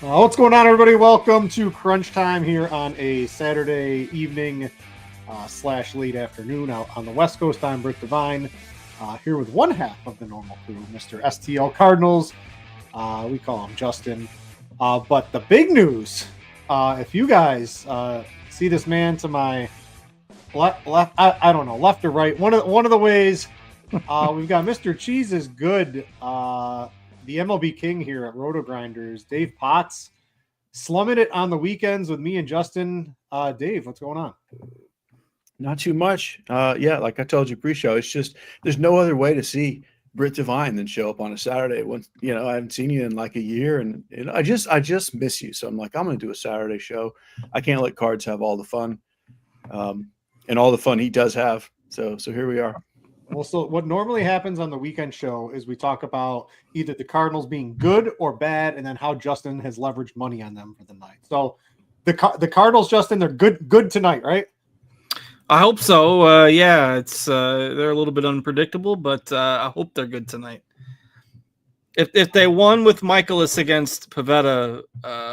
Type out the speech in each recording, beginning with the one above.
What's going on, everybody? Welcome to Crunch Time here on a Saturday evening / late afternoon out on the West Coast. I'm Britt Devine, here with one half of the normal crew, Mr. STL Cardinals. We call him Justin. But the big news, if you guys see this man to my left, I don't know, left or right, one of the ways, we've got Mr. Cheese is good. The MLB King here at RotoGrinders, Dave Potts, slumming it on the weekends with me and Justin. Dave, what's going on? Not too much. Like I told you pre-show, it's just there's no other way to see Britt Devine than show up on a Saturday when I haven't seen you in like a year, and I just miss you. So I'm like, I'm going to do a Saturday show. I can't let Cards have all the fun, and all the fun he does have. So here we are. Well, so what normally happens on the weekend show is we talk about either the Cardinals being good or bad, and then how Justin has leveraged money on them for the night. So the Cardinals, Justin, they're good tonight, right? I hope so. It's they're a little bit unpredictable, but I hope they're good tonight. If they won with Michaelis against Pivetta,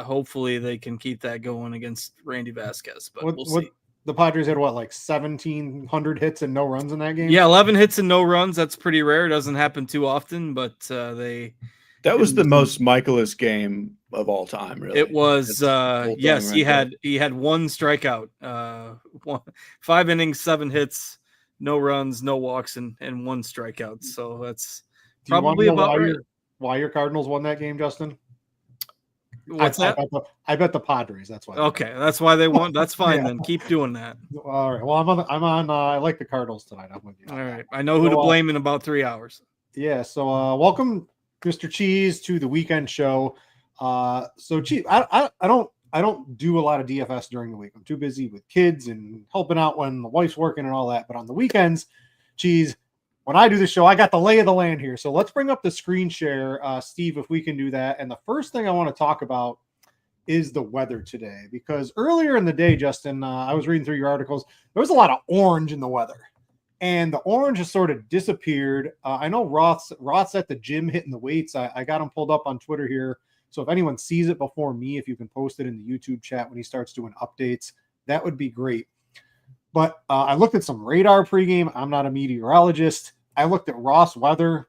hopefully they can keep that going against Randy Vasquez. But we'll see. The Padres had 1,700 hits and no runs in that game? Yeah, 11 hits and no runs. That's pretty rare. It doesn't happen too often, but that was the most Michaelis game of all time, really. It was yes, he had one strikeout, 5 innings, 7 hits, no runs, no walks, and 1 strikeout. So that's probably about right. Why your Cardinals won that game, Justin? What's that? I bet the Padres. That's why. Okay, that's why they won. That's fine. Then keep doing that. All right. Well, I'm on. I like the Cardinals tonight. I'm with you. All right. I know who to blame in about 3 hours. Yeah. So welcome, Mr. Cheese, to the weekend show. So Cheese, I don't do a lot of DFS during the week. I'm too busy with kids and helping out when the wife's working and all that. But on the weekends, Cheese, when I do the show, I got the lay of the land here. So let's bring up the screen share, Steve, if we can do that. And the first thing I want to talk about is the weather today, because earlier in the day, Justin, I was reading through your articles. There was a lot of orange in the weather, and the orange has sort of disappeared. I know Roth's at the gym hitting the weights. I got him pulled up on Twitter here. So if anyone sees it before me, if you can post it in the YouTube chat when he starts doing updates, that would be great. But I looked at some radar pregame. I'm not a meteorologist. I looked at Roth's weather.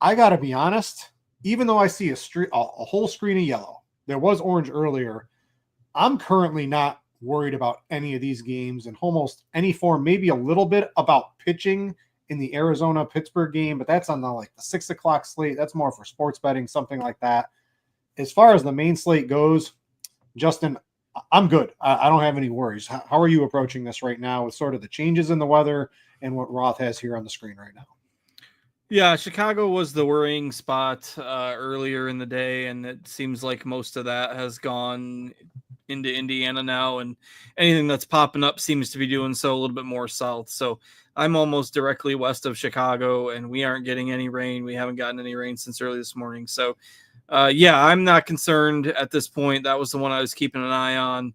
I got to be honest, even though I see a whole screen of yellow, there was orange earlier. I'm currently not worried about any of these games in almost any form, maybe a little bit about pitching in the Arizona-Pittsburgh game, but that's on the 6 o'clock slate. That's more for sports betting, something like that. As far as the main slate goes, Justin, I'm good. I don't have any worries. How are you approaching this right now with sort of the changes in the weather and what Roth has here on the screen right now? Yeah, Chicago was the worrying spot earlier in the day, and it seems like most of that has gone into Indiana now, and anything that's popping up seems to be doing so a little bit more south. So I'm almost directly west of Chicago, and we aren't getting any rain. We haven't gotten any rain since early this morning. So, I'm not concerned at this point. That was the one I was keeping an eye on.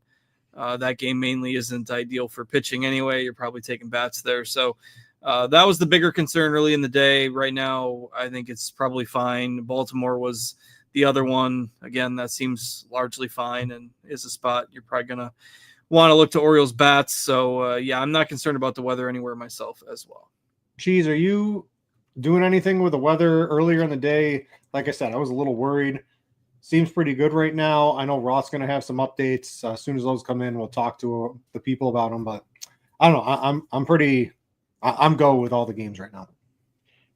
That game mainly isn't ideal for pitching anyway. You're probably taking bats there. So that was the bigger concern early in the day. Right now, I think it's probably fine. Baltimore was the other one. Again, that seems largely fine and is a spot you're probably going to want to look to Orioles bats. So, I'm not concerned about the weather anywhere myself as well. Cheese, are you doing anything with the weather earlier in the day? Like I said, I was a little worried. Seems pretty good right now. I know Roth's going to have some updates. As soon as those come in, we'll talk to the people about them. But I don't know. I'm go with all the games right now.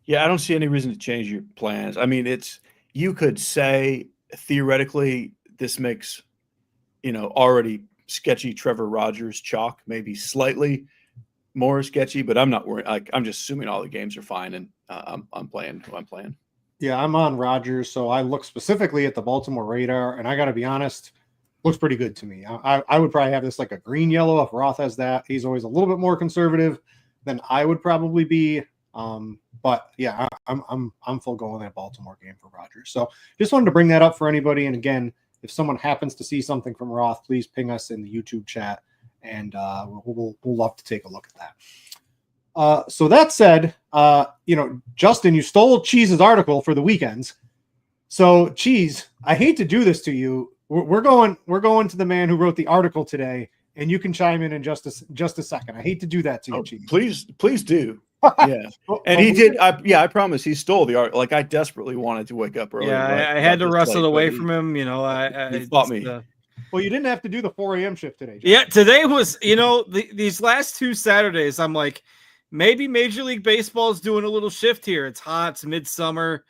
Yeah, I don't see any reason to change your plans. I mean, you could say theoretically this makes, already sketchy Trevor Rogers chalk maybe slightly more sketchy, but I'm not worried. I'm just assuming all the games are fine, and I'm playing who I'm playing. Yeah, I'm on Rogers, so I look specifically at the Baltimore radar, and I got to be honest, looks pretty good to me. I would probably have this like a green-yellow if Roth has that. He's always a little bit more conservative than I would probably be. But yeah, I'm full go on that Baltimore game for Rogers. So just wanted to bring that up for anybody. And again, if someone happens to see something from Roth, please ping us in the YouTube chat, and we'll love to take a look at that. So that said, Justin, you stole Cheese's article for the weekends. So Cheese, I hate to do this to you we're going to the man who wrote the article today, and you can chime in just a second. I hate to do that to you, Chief. Please do. Yeah. And he did. I promise he stole the art. Like, I desperately wanted to wake up early. Yeah, I had to wrestle away from him. You know, he fought me. Well, you didn't have to do the 4 a.m. shift today, John. Yeah, today was, these last 2 Saturdays, I'm like, maybe Major League Baseball is doing a little shift here. It's hot. It's midsummer.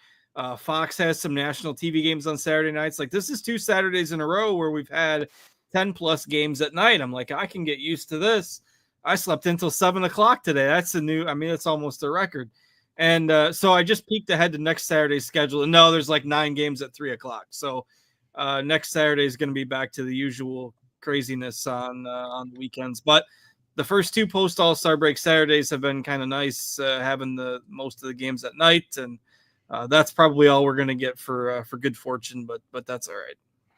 Fox has some national TV games on Saturday nights. Like, this is 2 Saturdays in a row where we've had 10+ games at night. I'm like, I can get used to this. I slept until 7 o'clock today. That's it's almost a record. And so I just peeked ahead to next Saturday's schedule. And no, there's like 9 games at 3 o'clock. So next Saturday is going to be back to the usual craziness on the weekends. But the first 2 post All-Star break Saturdays have been kind of nice, having the most of the games at night. And that's probably all we're going to get for good fortune, but that's all right.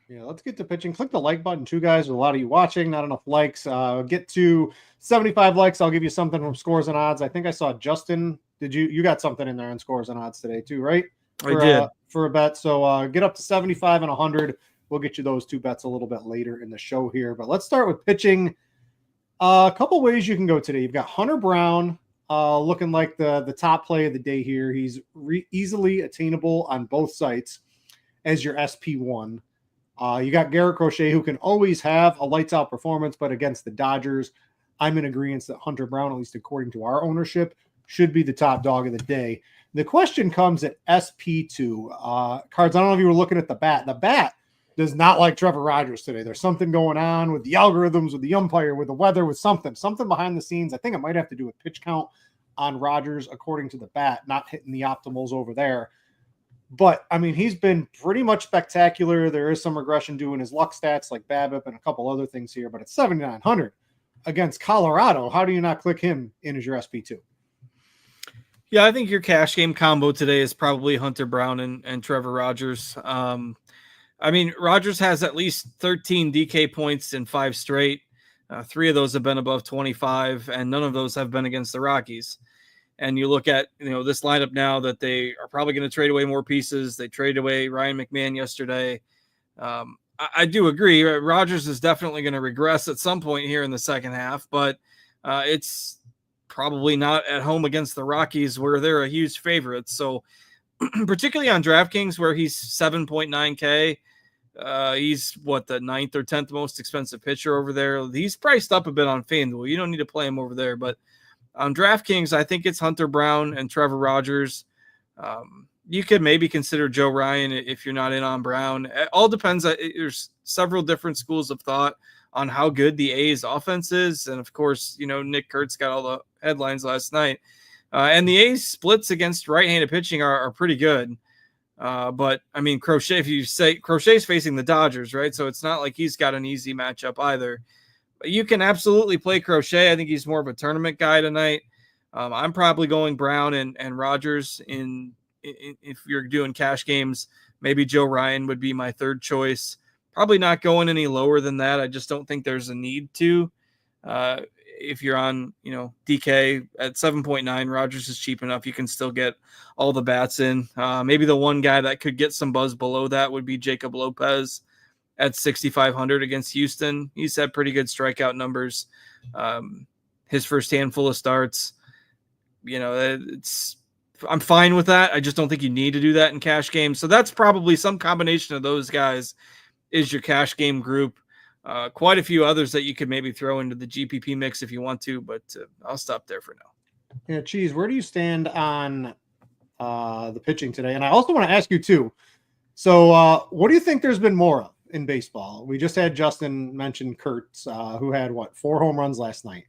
Yeah, let's get to pitching. Click the like button, too, guys. With a lot of you watching, not enough likes. Get to 75 likes. I'll give you something from Scores and Odds. I think I saw Justin. Did you got something in there on Scores and Odds today, too, right? I did. For a bet. So get up to 75 and 100. We'll get you those 2 bets a little bit later in the show here. But let's start with pitching. A couple ways you can go today. You've got Hunter Brown looking like the top play of the day here. He's easily attainable on both sites as your SP1. You got Garrett Crochet, who can always have a lights out performance, but against the Dodgers, I'm in agreement that Hunter Brown, at least according to our ownership, should be the top dog of the day. The question comes at SP2. Cards, I don't know if you were looking at the bat. The bat does not like Trevor Rogers today. There's something going on with the algorithms, with the umpire, with the weather, with something behind the scenes. I think it might have to do with pitch count on Rogers, according to the bat, not hitting the optimals over there. But, I mean, he's been pretty much spectacular. There is some regression due in his luck stats like BABIP and a couple other things here, but it's 7,900 against Colorado. How do you not click him in as your SP2? Yeah, I think your cash game combo today is probably Hunter Brown and Trevor Rogers. I mean, Rogers has at least 13 DK points in 5 straight. 3 of those have been above 25, and none of those have been against the Rockies. And you look at, this lineup now that they are probably going to trade away more pieces. They traded away Ryan McMahon yesterday. I do agree. Rogers is definitely going to regress at some point here in the second half, but it's probably not at home against the Rockies where they're a huge favorite. So particularly on DraftKings where he's 7.9K, he's the 9th or 10th most expensive pitcher over there. He's priced up a bit on FanDuel. You don't need to play him over there, but on DraftKings, I think it's Hunter Brown and Trevor Rogers. You could maybe consider Joe Ryan if you're not in on Brown. It all depends. There's several different schools of thought on how good the A's offense is. And, of course, Nick Kurtz got all the headlines last night. And the A's splits against right-handed pitching are pretty good. But, I mean, Crochet, if you say Crochet's facing the Dodgers, right? So it's not like he's got an easy matchup either. You can absolutely play Crochet. I think he's more of a tournament guy tonight. I'm probably going Brown and Rogers if you're doing cash games. Maybe Joe Ryan would be my third choice. Probably not going any lower than that. I just don't think there's a need to. If you're on, DK at 7.9, Rogers is cheap enough. You can still get all the bats in. Maybe the one guy that could get some buzz below that would be Jacob Lopez at 6,500 against Houston. He's had pretty good strikeout numbers. His first handful of starts, I'm fine with that. I just don't think you need to do that in cash games. So that's probably some combination of those guys is your cash game group. Quite a few others that you could maybe throw into the GPP mix if you want to, but I'll stop there for now. Yeah, Cheese, where do you stand on the pitching today? And I also want to ask you too. So what do you think there's been more of in baseball? We just had Justin mention Kurtz, who had 4 home runs last night.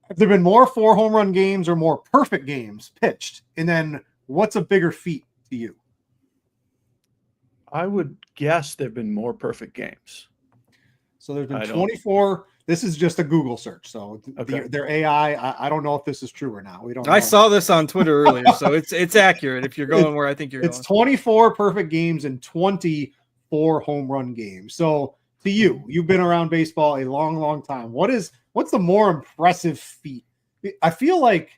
Have there been more 4 home run games or more perfect games pitched? And then what's a bigger feat to you? I would guess there've been more perfect games. So there's been 24. This is just a Google search. So their AI, I don't know if this is true or not. We don't know. I saw this on Twitter earlier, so it's accurate if you're going where I think you're going. It's 24 perfect games and 24 home run games. So to you, you've been around baseball a long, long time. What's the more impressive feat? I feel like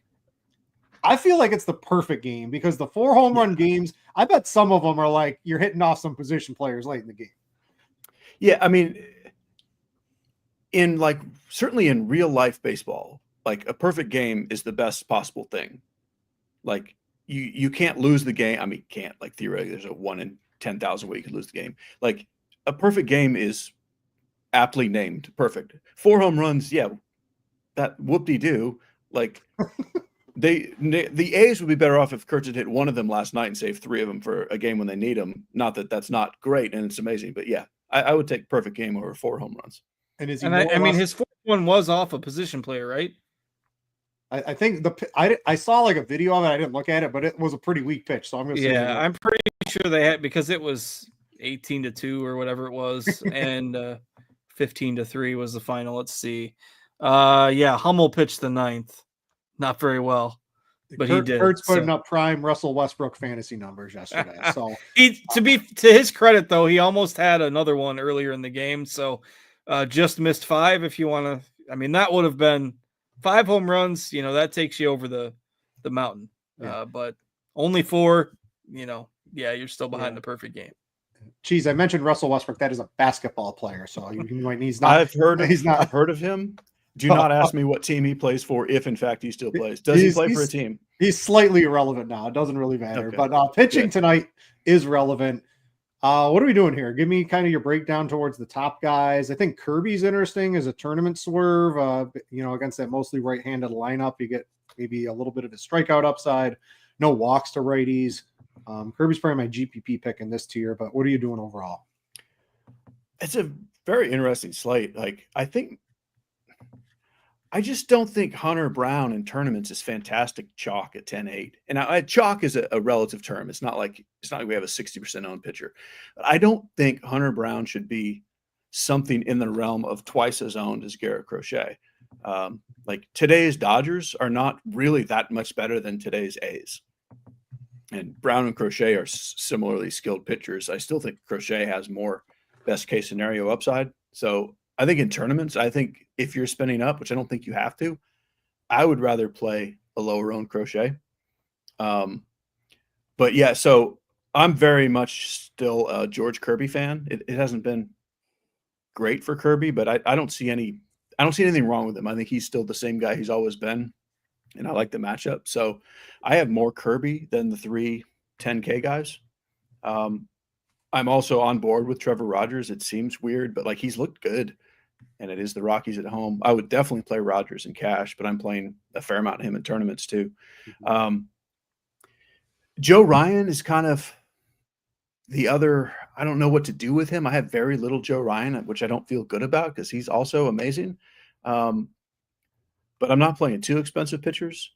it's the perfect game because the 4 home run games, I bet some of them are like you're hitting off some position players late in the game. Yeah, I mean, certainly in real life baseball, like a perfect game is the best possible thing. Like you can't lose the game. I mean, can't like theoretically there's a 1 in 10,000 way you could lose the game. Like a perfect game is aptly named perfect. 4 home runs, yeah, that whoop-de-doo. Like the A's would be better off if Kurtz had hit one of them last night and saved 3 of them for a game when they need them. Not that that's not great and it's amazing, but yeah, I would take perfect game over 4 home runs. And is he? And I mean, his fourth one was off a position player, right? I think I saw like a video of it. I didn't look at it, but it was a pretty weak pitch. So I'm going to say, I'm pretty sure they had, because it was 18-2 or whatever it was, and 15-3 was the final. Let's see. Hummel pitched the 9th, not very well, but he did. Kurtz putting up prime Russell Westbrook fantasy numbers yesterday. So to his credit though, he almost had another one earlier in the game. So just missed 5. If you want to, I mean, that would have been 5 home runs. That takes you over the mountain. Yeah. But only 4. You're still behind the perfect game. Geez, I mentioned Russell Westbrook. That is a basketball player, so he's not. I've heard of him. Do not ask me what team he plays for, if in fact he still plays. Does he play for a team? He's slightly irrelevant now. It doesn't really matter. Okay. But pitching tonight is relevant. What are we doing here? Give me kind of your breakdown towards the top guys. I think Kirby's interesting as a tournament swerve. Against that mostly right-handed lineup, you get maybe a little bit of a strikeout upside. No walks to righties. Kirby's probably my GPP pick in this tier, but what are you doing overall? It's a very interesting slate. I just don't think Hunter Brown in tournaments is fantastic chalk at 10-8. And chalk is a relative term. It's not like we have a 60% owned pitcher. But I don't think Hunter Brown should be something in the realm of twice as owned as Garrett Crochet. Today's Dodgers are not really that much better than today's A's. And Brown and Crochet are similarly skilled pitchers. I still think Crochet has more best case scenario upside. So I think in tournaments, if you're spinning up, which I don't think you have to, I would rather play a lower owned Crochet. But yeah, so I'm very much still a George Kirby fan. It hasn't been great for Kirby, but I don't see anything wrong with him. I think he's still the same guy he's always been. And I like the matchup. So I have more Kirby than the 3 10K guys. I'm also on board with Trevor Rogers. It seems weird, but he's looked good. And it is the Rockies at home. I would definitely play Rogers in cash, but I'm playing a fair amount of him in tournaments too. Joe Ryan is kind of the other. I don't know what to do with him. I have very little Joe Ryan, which I don't feel good about because he's also amazing. But I'm not playing 2 expensive pitchers.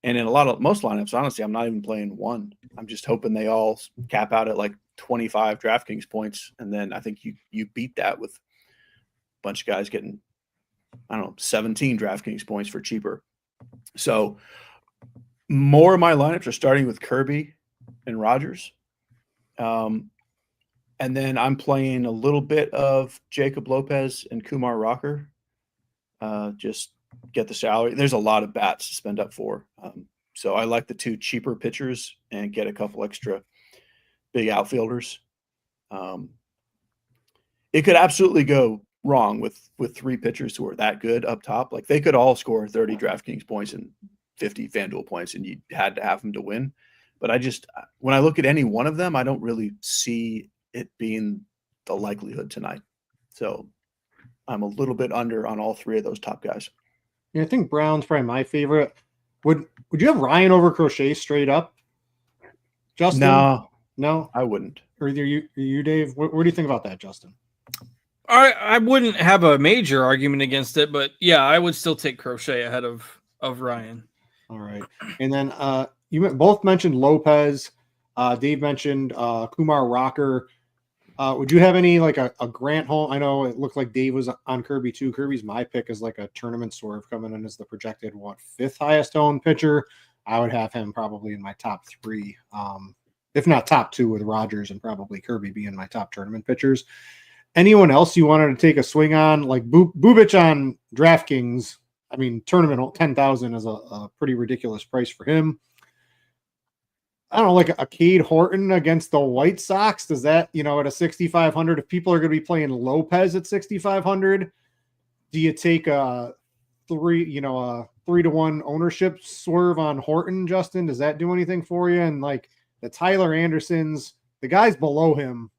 And in most lineups, honestly, I'm not even playing 1. I'm just hoping they all cap out at 25 DraftKings points. And then I think you beat that with a bunch of guys getting, 17 DraftKings points for cheaper. So more of my lineups are starting with Kirby and Rogers. And then I'm playing a little bit of Jacob Lopez and Kumar Rocker. Just get the salary. There's a lot of bats to spend up for. So I like the 2 cheaper pitchers and get a couple extra big outfielders. It could absolutely go wrong with 3 pitchers who are that good up top. They could all score 30 DraftKings points and 50 FanDuel points, and you had to have them to win. But when I look at any one of them, I don't really see it being the likelihood tonight. So I'm a little bit under on all 3 of those top guys. Yeah, I think Brown's probably my favorite. Would you have Ryan over Crochet straight up, Justin? No, I wouldn't. Or either you, Dave. What do you think about that, Justin? I wouldn't have a major argument against it, but yeah, I would still take Crochet ahead of Ryan. All right, and then you both mentioned Lopez. Dave mentioned Kumar Rocker. Would you have any a Grant Holmes? I know it looked like Dave was on Kirby too. Kirby's my pick is a tournament swerve coming in as the projected 5th highest owned pitcher. I would have him probably in my top 3, if not top 2, with Rogers and probably Kirby being my top tournament pitchers. Anyone else you wanted to take a swing on, Bubic on DraftKings? I mean, tournament 10,000 is a pretty ridiculous price for him. I don't know, like a Cade Horton against the White Sox. Does that, at a 6,500, if people are going to be playing Lopez at 6,500, do you take a 3-to-1 ownership swerve on Horton, Justin? Does that do anything for you? And like the Tyler Andersons, the guys below him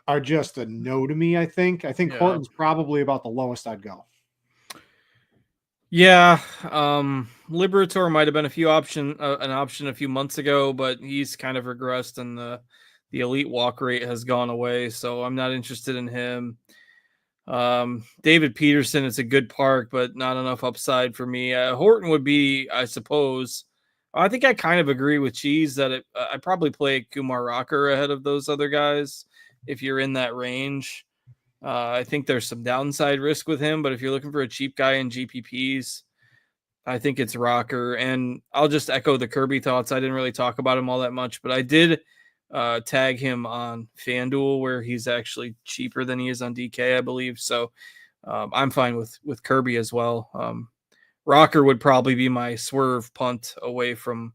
are just a no to me. I think Horton's probably about the lowest I'd go. Yeah, Liberator might have been an option a few months ago, but he's kind of regressed, and the elite walk rate has gone away, so I'm not interested in him. David Peterson, it's a good park, but not enough upside for me. Horton would be, I suppose. I think I kind of agree with Cheese that I probably play Kumar Rocker ahead of those other guys if you're in that range. I think there's some downside risk with him, but if you're looking for a cheap guy in GPPs, I think it's Rocker. And I'll just echo the Kirby thoughts. I didn't really talk about him all that much, but I did tag him on FanDuel, where he's actually cheaper than he is on DK, I believe. So I'm fine with Kirby as well. Rocker would probably be my swerve punt away from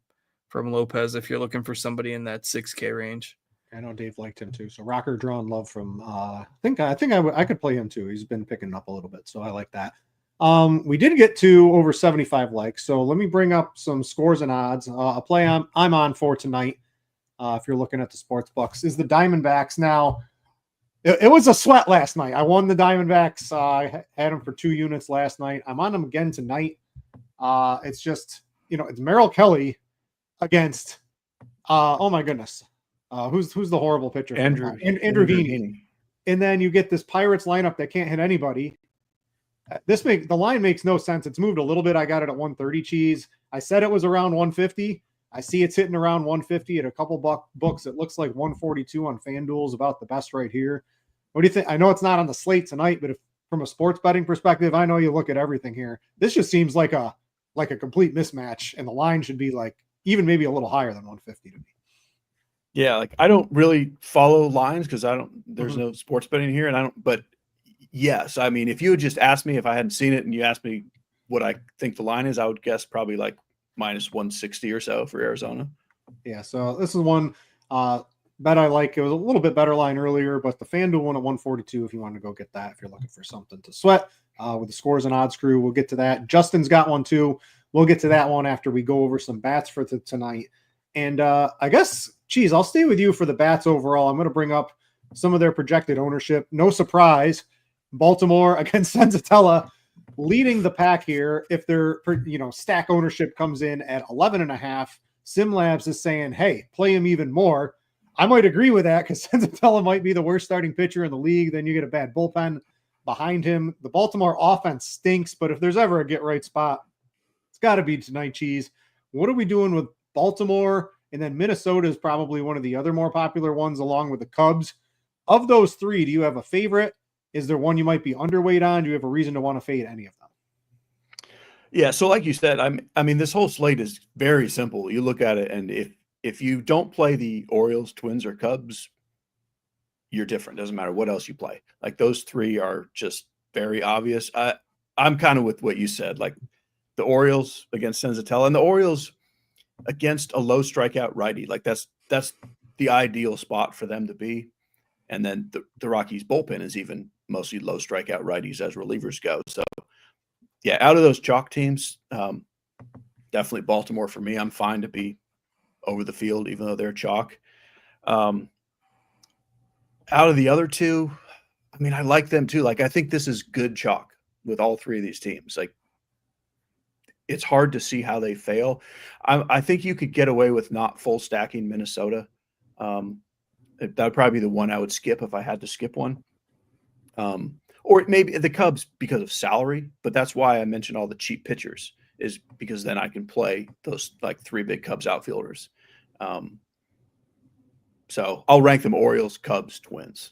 Lopez if you're looking for somebody in that 6K range. I know Dave liked him too. So Rocker drawing love from I think I could play him too. He's been picking up a little bit, so I like that. We did get to over 75 likes, so let me bring up some scores and odds. A play I'm on for tonight, if you're looking at the sports books, is the Diamondbacks. Now, it was a sweat last night. I won the Diamondbacks. I had them for 2 units last night. I'm on them again tonight. It's just, it's Merrill Kelly against, oh my goodness. Who's the horrible pitcher? Andrew Heaney. And then you get this Pirates lineup that can't hit anybody. The line makes no sense. It's moved a little bit. I got it at 130 Cheese. I said it was around 150. I see it's hitting around 150 at a couple books. It looks like 142 on FanDuel is about the best right here. What do you think? I know it's not on the slate tonight, but from a sports betting perspective, I know you look at everything here. This just seems like a complete mismatch, and the line should be like even maybe a little higher than 150 to me. Yeah, like I don't really follow lines because there's no sports betting here, but yes, I mean, if you had just asked me if I hadn't seen it and you asked me what I think the line is, I would guess probably like minus 160 or so for Arizona. Yeah, so this is one bet I like. It was a little bit better line earlier, but the FanDuel one at 142 if you want to go get that, if you're looking for something to sweat with the scores and odds crew. We'll get to that. Justin's got one too. We'll get to that one after we go over some bats for tonight. And I guess, Cheese, I'll stay with you for the bats overall. I'm going to bring up some of their projected ownership. No surprise, Baltimore against Senzatella leading the pack here. If their stack ownership comes in at 11.5, SimLabs is saying, hey, play him even more. I might agree with that because Senzatella might be the worst starting pitcher in the league. Then you get a bad bullpen behind him. The Baltimore offense stinks, but if there's ever a get right spot, it's got to be tonight, Cheese. What are we doing with Baltimore? And then Minnesota is probably one of the other more popular ones along with the Cubs. Of those three, do you have a favorite? Is there one you might be underweight on? Do you have a reason to want to fade any of them? Yeah, so like you said, I mean, this whole slate is very simple. You look at it, and if you don't play the Orioles, Twins, or Cubs, you're different. Doesn't matter what else you play. Like those three are just very obvious. I'm kind of with what you said, like the Orioles against Senzatella, and the Orioles against a low strikeout righty. Like that's the ideal spot for them to be. And then the Rockies bullpen is even mostly low strikeout righties as relievers go. So yeah, out of those chalk teams, definitely Baltimore for me. I'm fine to be over the field, even though they're chalk. Out of the other two, I mean, I like them too. Like, I think this is good chalk with all three of these teams. Like, it's hard to see how they fail. I think you could get away with not full stacking Minnesota. That would probably be the one I would skip if I had to skip one. Or maybe the Cubs because of salary, but that's why I mentioned all the cheap pitchers, is because then I can play those like three big Cubs outfielders. So I'll rank them Orioles, Cubs, Twins.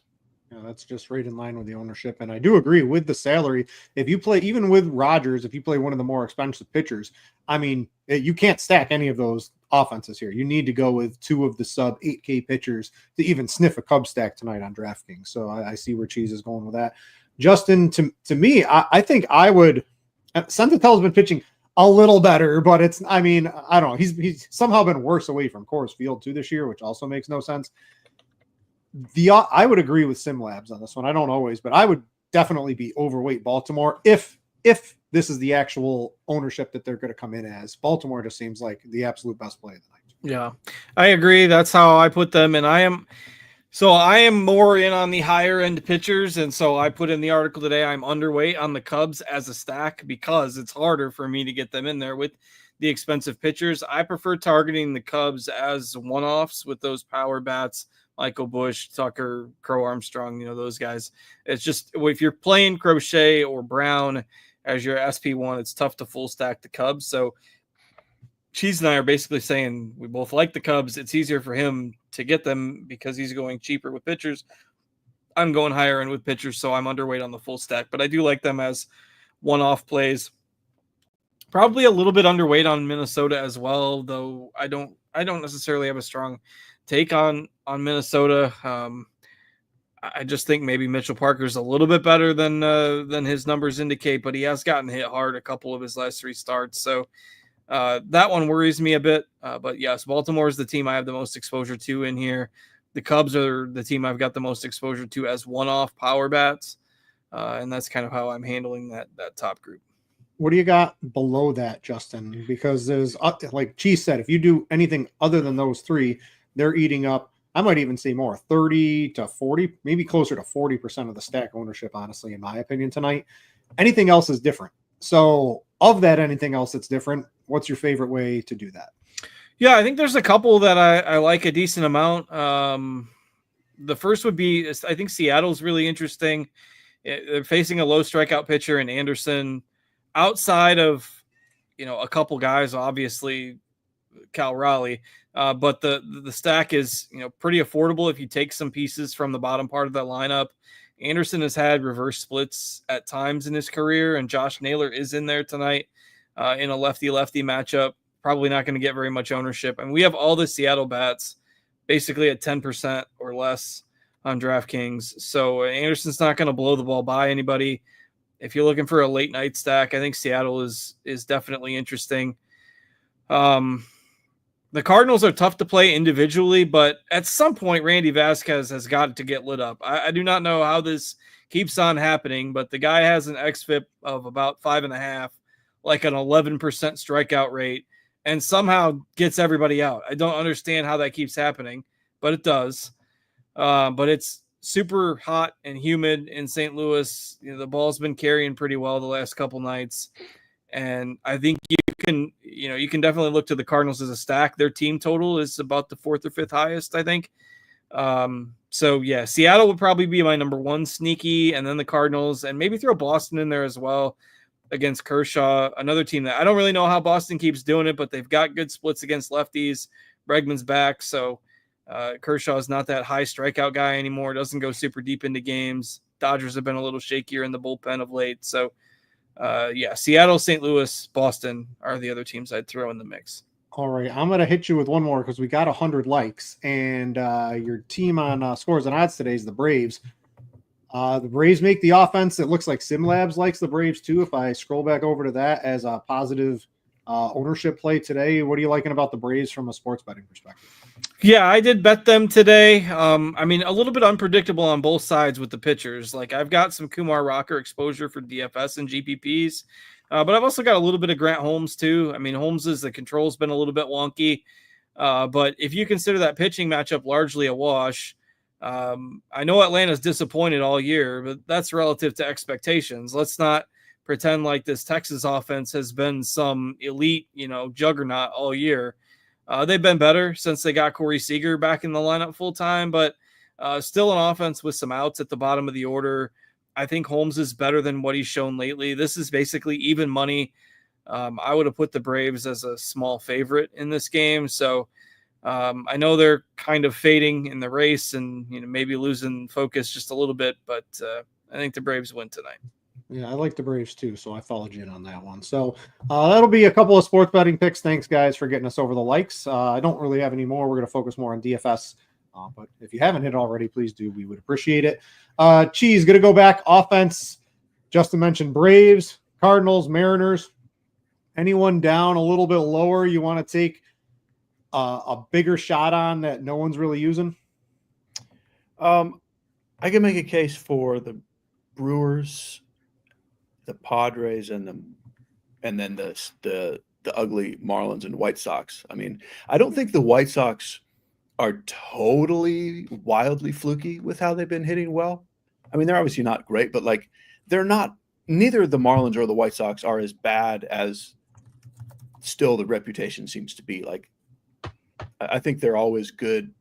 Yeah, that's just right in line with the ownership. And I do agree with the salary. If you play, even with Rodgers, if you play one of the more expensive pitchers, I mean, you can't stack any of those offenses here. You need to go with two of the sub 8K pitchers to even sniff a Cub stack tonight on Draftkings. So I see where Cheese is going with that. Justin, to me, I think I would. Senzatella's been pitching a little better, but it's, I mean, I don't know. He's somehow been worse away from Coors Field too this year, which also makes no sense. I would agree with SimLabs on this one. I don't always, but I would definitely be overweight Baltimore if this is the actual ownership that they're going to come in as. Baltimore just seems like the absolute best play of the night. Yeah, I agree. That's how I put them. And I am more in on the higher end pitchers. And so I put in the article today, I'm underweight on the Cubs as a stack because it's harder for me to get them in there with the expensive pitchers. I prefer targeting the Cubs as one-offs with those power bats, Michael Busch, Tucker, Crow Armstrong, those guys. It's just, if you're playing Crochet or Brown as your SP1, it's tough to full stack the Cubs. So Cheese and I are basically saying we both like the Cubs. It's easier for him to get them because he's going cheaper with pitchers. I'm going higher end with pitchers, so I'm underweight on the full stack. But I do like them as one-off plays. Probably a little bit underweight on Minnesota as well, though I don't necessarily have a strong take on Minnesota. I just think maybe Mitchell Parker's a little bit better than his numbers indicate, but he has gotten hit hard a couple of his last 3 starts. So that one worries me a bit. But yes, Baltimore is the team I have the most exposure to in here. The Cubs are the team I've got the most exposure to as one-off power bats. And that's kind of how I'm handling that top group. What do you got below that, Justin? Because there's, like Cheese said, if you do anything other than those 3, they're eating up, I might even say more, 30 to 40, maybe closer to 40% of the stack ownership, honestly, in my opinion tonight. Anything else is different. So of that, anything else that's different, what's your favorite way to do that? Yeah, I think there's a couple that I like a decent amount. The first would be, I think Seattle's really interesting. They're facing a low strikeout pitcher in Anderson. Outside of, a couple guys, obviously Cal Raleigh, but the stack is, pretty affordable if you take some pieces from the bottom part of that lineup. Anderson has had reverse splits at times in his career, and Josh Naylor is in there tonight in a lefty-lefty matchup. Probably not going to get very much ownership. And we have all the Seattle bats basically at 10% or less on DraftKings. So Anderson's not going to blow the ball by anybody. If you're looking for a late night stack, I think Seattle is definitely interesting. The Cardinals are tough to play individually, but at some point, Randy Vasquez has got to get lit up. I do not know how this keeps on happening, but the guy has an xFIP of about 5.5, like an 11% strikeout rate, and somehow gets everybody out. I don't understand how that keeps happening, but it does. But it's super hot and humid in St. Louis. The ball's been carrying pretty well the last couple nights. And I think you can definitely look to the Cardinals as a stack. Their team total is about the 4th or 5th highest, I think. So yeah, Seattle would probably be my number 1 sneaky, and then the Cardinals, and maybe throw Boston in there as well against Kershaw, another team that I don't really know how Boston keeps doing it, but they've got good splits against lefties. Bregman's back, so Kershaw is not that high strikeout guy anymore. Doesn't go super deep into games. Dodgers have been a little shakier in the bullpen of late. So, yeah, Seattle, St. Louis, Boston are the other teams I'd throw in the mix. All right, I'm going to hit you with one more because we got 100 likes. And your team on Scores and Odds today is the Braves. The Braves make the offense. It looks like SimLabs likes the Braves too. If I scroll back over to that as a positive ownership play today, what are you liking about the Braves from a sports betting perspective? Yeah, I did bet them today. I mean, a little bit unpredictable on both sides with the pitchers. Like, I've got some Kumar Rocker exposure for DFS and GPPs, but I've also got a little bit of Grant Holmes too. I mean, the control's been a little bit wonky, but if you consider that pitching matchup largely a wash, I know Atlanta's disappointed all year, but that's relative to expectations. Let's not pretend like this Texas offense has been some elite, juggernaut all year. They've been better since they got Corey Seager back in the lineup full time, but still an offense with some outs at the bottom of the order. I think Holmes is better than what he's shown lately. This is basically even money. I would have put the Braves as a small favorite in this game. So I know they're kind of fading in the race and maybe losing focus just a little bit, but I think the Braves win tonight. Yeah, I like the Braves too, so I followed you in on that one. So that'll be a couple of sports betting picks. Thanks, guys, for getting us over the likes. I don't really have any more. We're going to focus more on DFS, but if you haven't hit already, please do. We would appreciate it. Cheese, going to go back. Offense, Justin mentioned Braves, Cardinals, Mariners. anyone down a little bit lower you want to take a bigger shot on that no one's really using? I can make a case for the Brewers, the Padres, and then the ugly Marlins and White Sox. I mean, I don't think the White Sox are totally wildly fluky with how they've been hitting well. I mean, they're obviously not great, but like they're not. Neither the Marlins or the White Sox are as bad as still the reputation seems to be. Like, I think they're always good,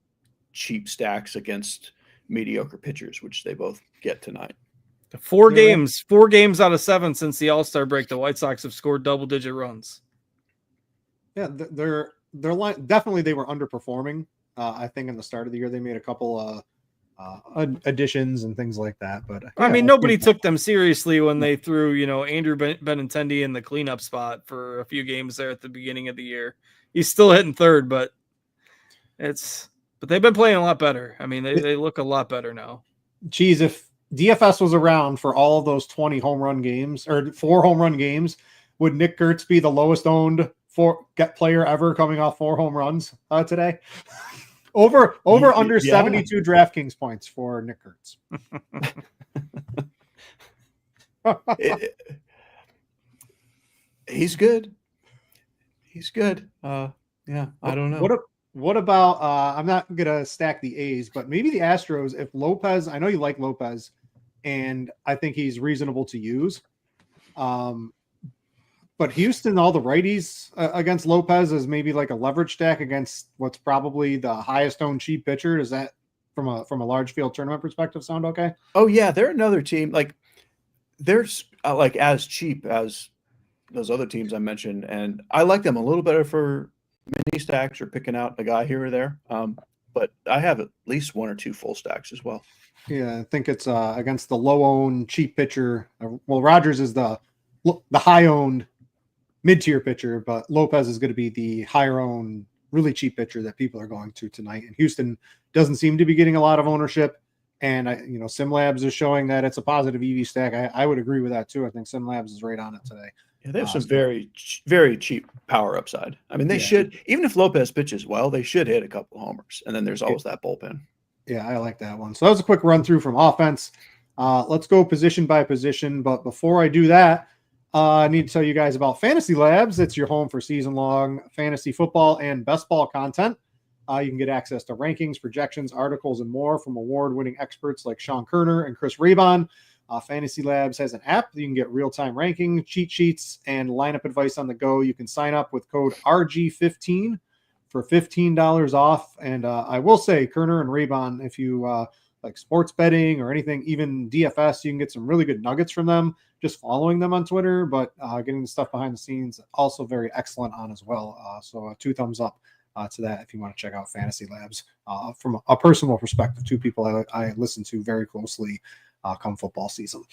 cheap stacks against mediocre pitchers, which they both get tonight. 4 games out of 7 since the All-Star break, the White Sox have scored double-digit runs. Yeah, they're definitely they were underperforming. I think in the start of the year they made a couple additions and things like that. But yeah, I mean, nobody took them seriously when they threw, Andrew Benintendi in the cleanup spot for a few games there at the beginning of the year. He's still hitting third, but they've been playing a lot better. I mean, they look a lot better now. Geez, if DFS was around for all of those 20 home run games or 4 home run games, would Nick Gertz be the lowest owned player ever coming off 4 home runs today? Over under 72 DraftKings points for Nick Gertz. He's good. He's good. Yeah, I don't know. What about I'm not gonna stack the A's, but maybe the Astros. If Lopez, I know you like Lopez, and I think he's reasonable to use. But Houston, all the righties against Lopez is maybe like a leverage stack against what's probably the highest owned cheap pitcher. Does that, from a large field tournament perspective, sound okay? Oh yeah, they're another team. Like they're like as cheap as those other teams I mentioned, and I like them a little better for mini stacks or picking out a guy here or there. But I have at least 1 or 2 full stacks as well. Yeah, I think it's against the low owned cheap pitcher. Well, Rogers is the high owned mid-tier pitcher, but Lopez is going to be the higher owned, really cheap pitcher that people are going to tonight. And Houston doesn't seem to be getting a lot of ownership. And SimLabs is showing that it's a positive EV stack. I would agree with that too. I think SimLabs is right on it today. Yeah, they have some very, very cheap power upside. I mean, they should, even if Lopez pitches well, they should hit a couple homers. And then there's always that bullpen. Yeah, I like that one. So that was a quick run through from offense. Let's go position by position. But before I do that, I need to tell you guys about Fantasy Labs. It's your home for season-long fantasy football and best ball content. You can get access to rankings, projections, articles, and more from award-winning experts like Sean Kerner and Chris Raybon. Fantasy Labs has an app that you can get real-time ranking, cheat sheets, and lineup advice on the go. You can sign up with code RG15 for $15 off. And I will say, Kerner and Raybon, if you like sports betting or anything, even DFS, you can get some really good nuggets from them just following them on Twitter, but getting the stuff behind the scenes also very excellent on as well. So 2 thumbs up to that if you want to check out Fantasy Labs from a personal perspective. 2 people I listen to very closely come football season.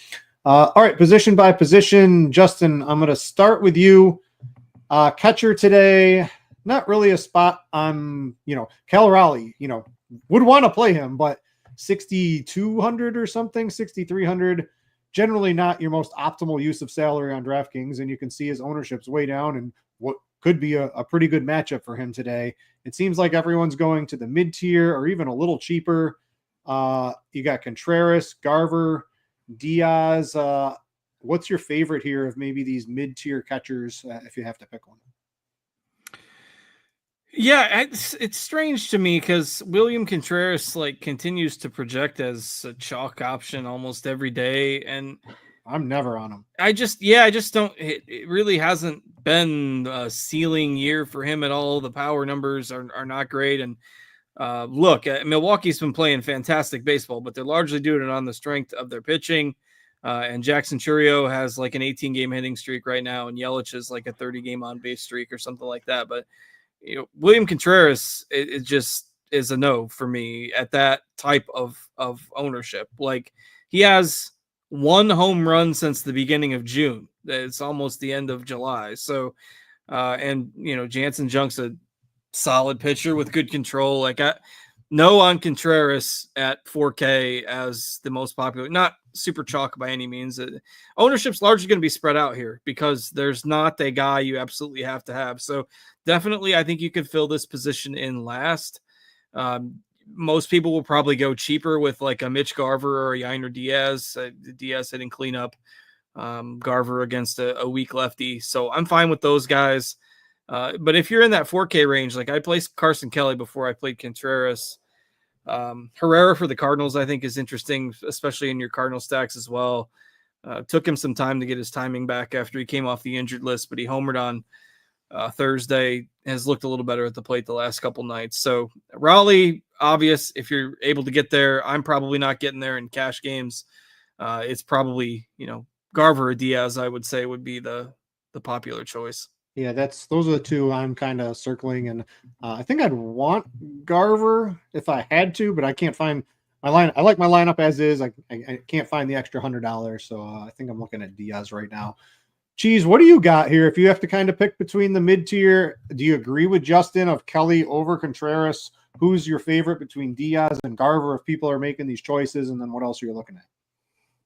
All right, position by position. Justin, I'm going to start with you. Catcher today, not really a spot on, Cal Raleigh, would want to play him, but 6,200 or something, 6,300, generally not your most optimal use of salary on DraftKings. And you can see his ownership's way down and what could be a pretty good matchup for him today. It seems like everyone's going to the mid-tier or even a little cheaper. You got Contreras, Garver, Diaz. What's your favorite here of maybe these mid-tier catchers if you have to pick one? Yeah, it's strange to me because William Contreras continues to project as a chalk option almost every day, and I'm never on him. I just don't. It really hasn't been a ceiling year for him at all. The power numbers are not great, and look, Milwaukee's been playing fantastic baseball, but they're largely doing it on the strength of their pitching. And Jackson Churio has an 18-game hitting streak right now, and Yelich is a 30-game on-base streak or something like that, but. William Contreras, it just is a no for me at that type of ownership. He has 1 home run since the beginning of June. It's almost the end of July. So, and Jansen Junk's a solid pitcher with good control. No on Contreras at 4K as the most popular. Not super chalk by any means. Ownership's largely going to be spread out here because there's not a guy you absolutely have to have. So definitely, I think you could fill this position in last. Most people will probably go cheaper with like a Mitch Garver or a Yainer Diaz. Diaz hitting cleanup. Garver against a weak lefty. So I'm fine with those guys. But if you're in that 4K range, like I placed Carson Kelly before I played Contreras. Herrera for the Cardinals, I think, is interesting, especially in your Cardinal stacks as well. Took him some time to get his timing back after he came off the injured list, but he homered on Thursday, has looked a little better at the plate the last couple nights. So Raleigh, obvious, if you're able to get there. I'm probably not getting there in cash games. It's probably, Garver or Diaz, I would say, would be the popular choice. Yeah, those are the two I'm kind of circling, and I think I'd want Garver if I had to, but I can't find my line. I like my lineup as is. I can't find the extra $100, so I think I'm looking at Diaz right now. Cheese, what do you got here? If you have to kind of pick between the mid tier, do you agree with Justin of Kelly over Contreras? Who's your favorite between Diaz and Garver if people are making these choices, and then what else are you looking at?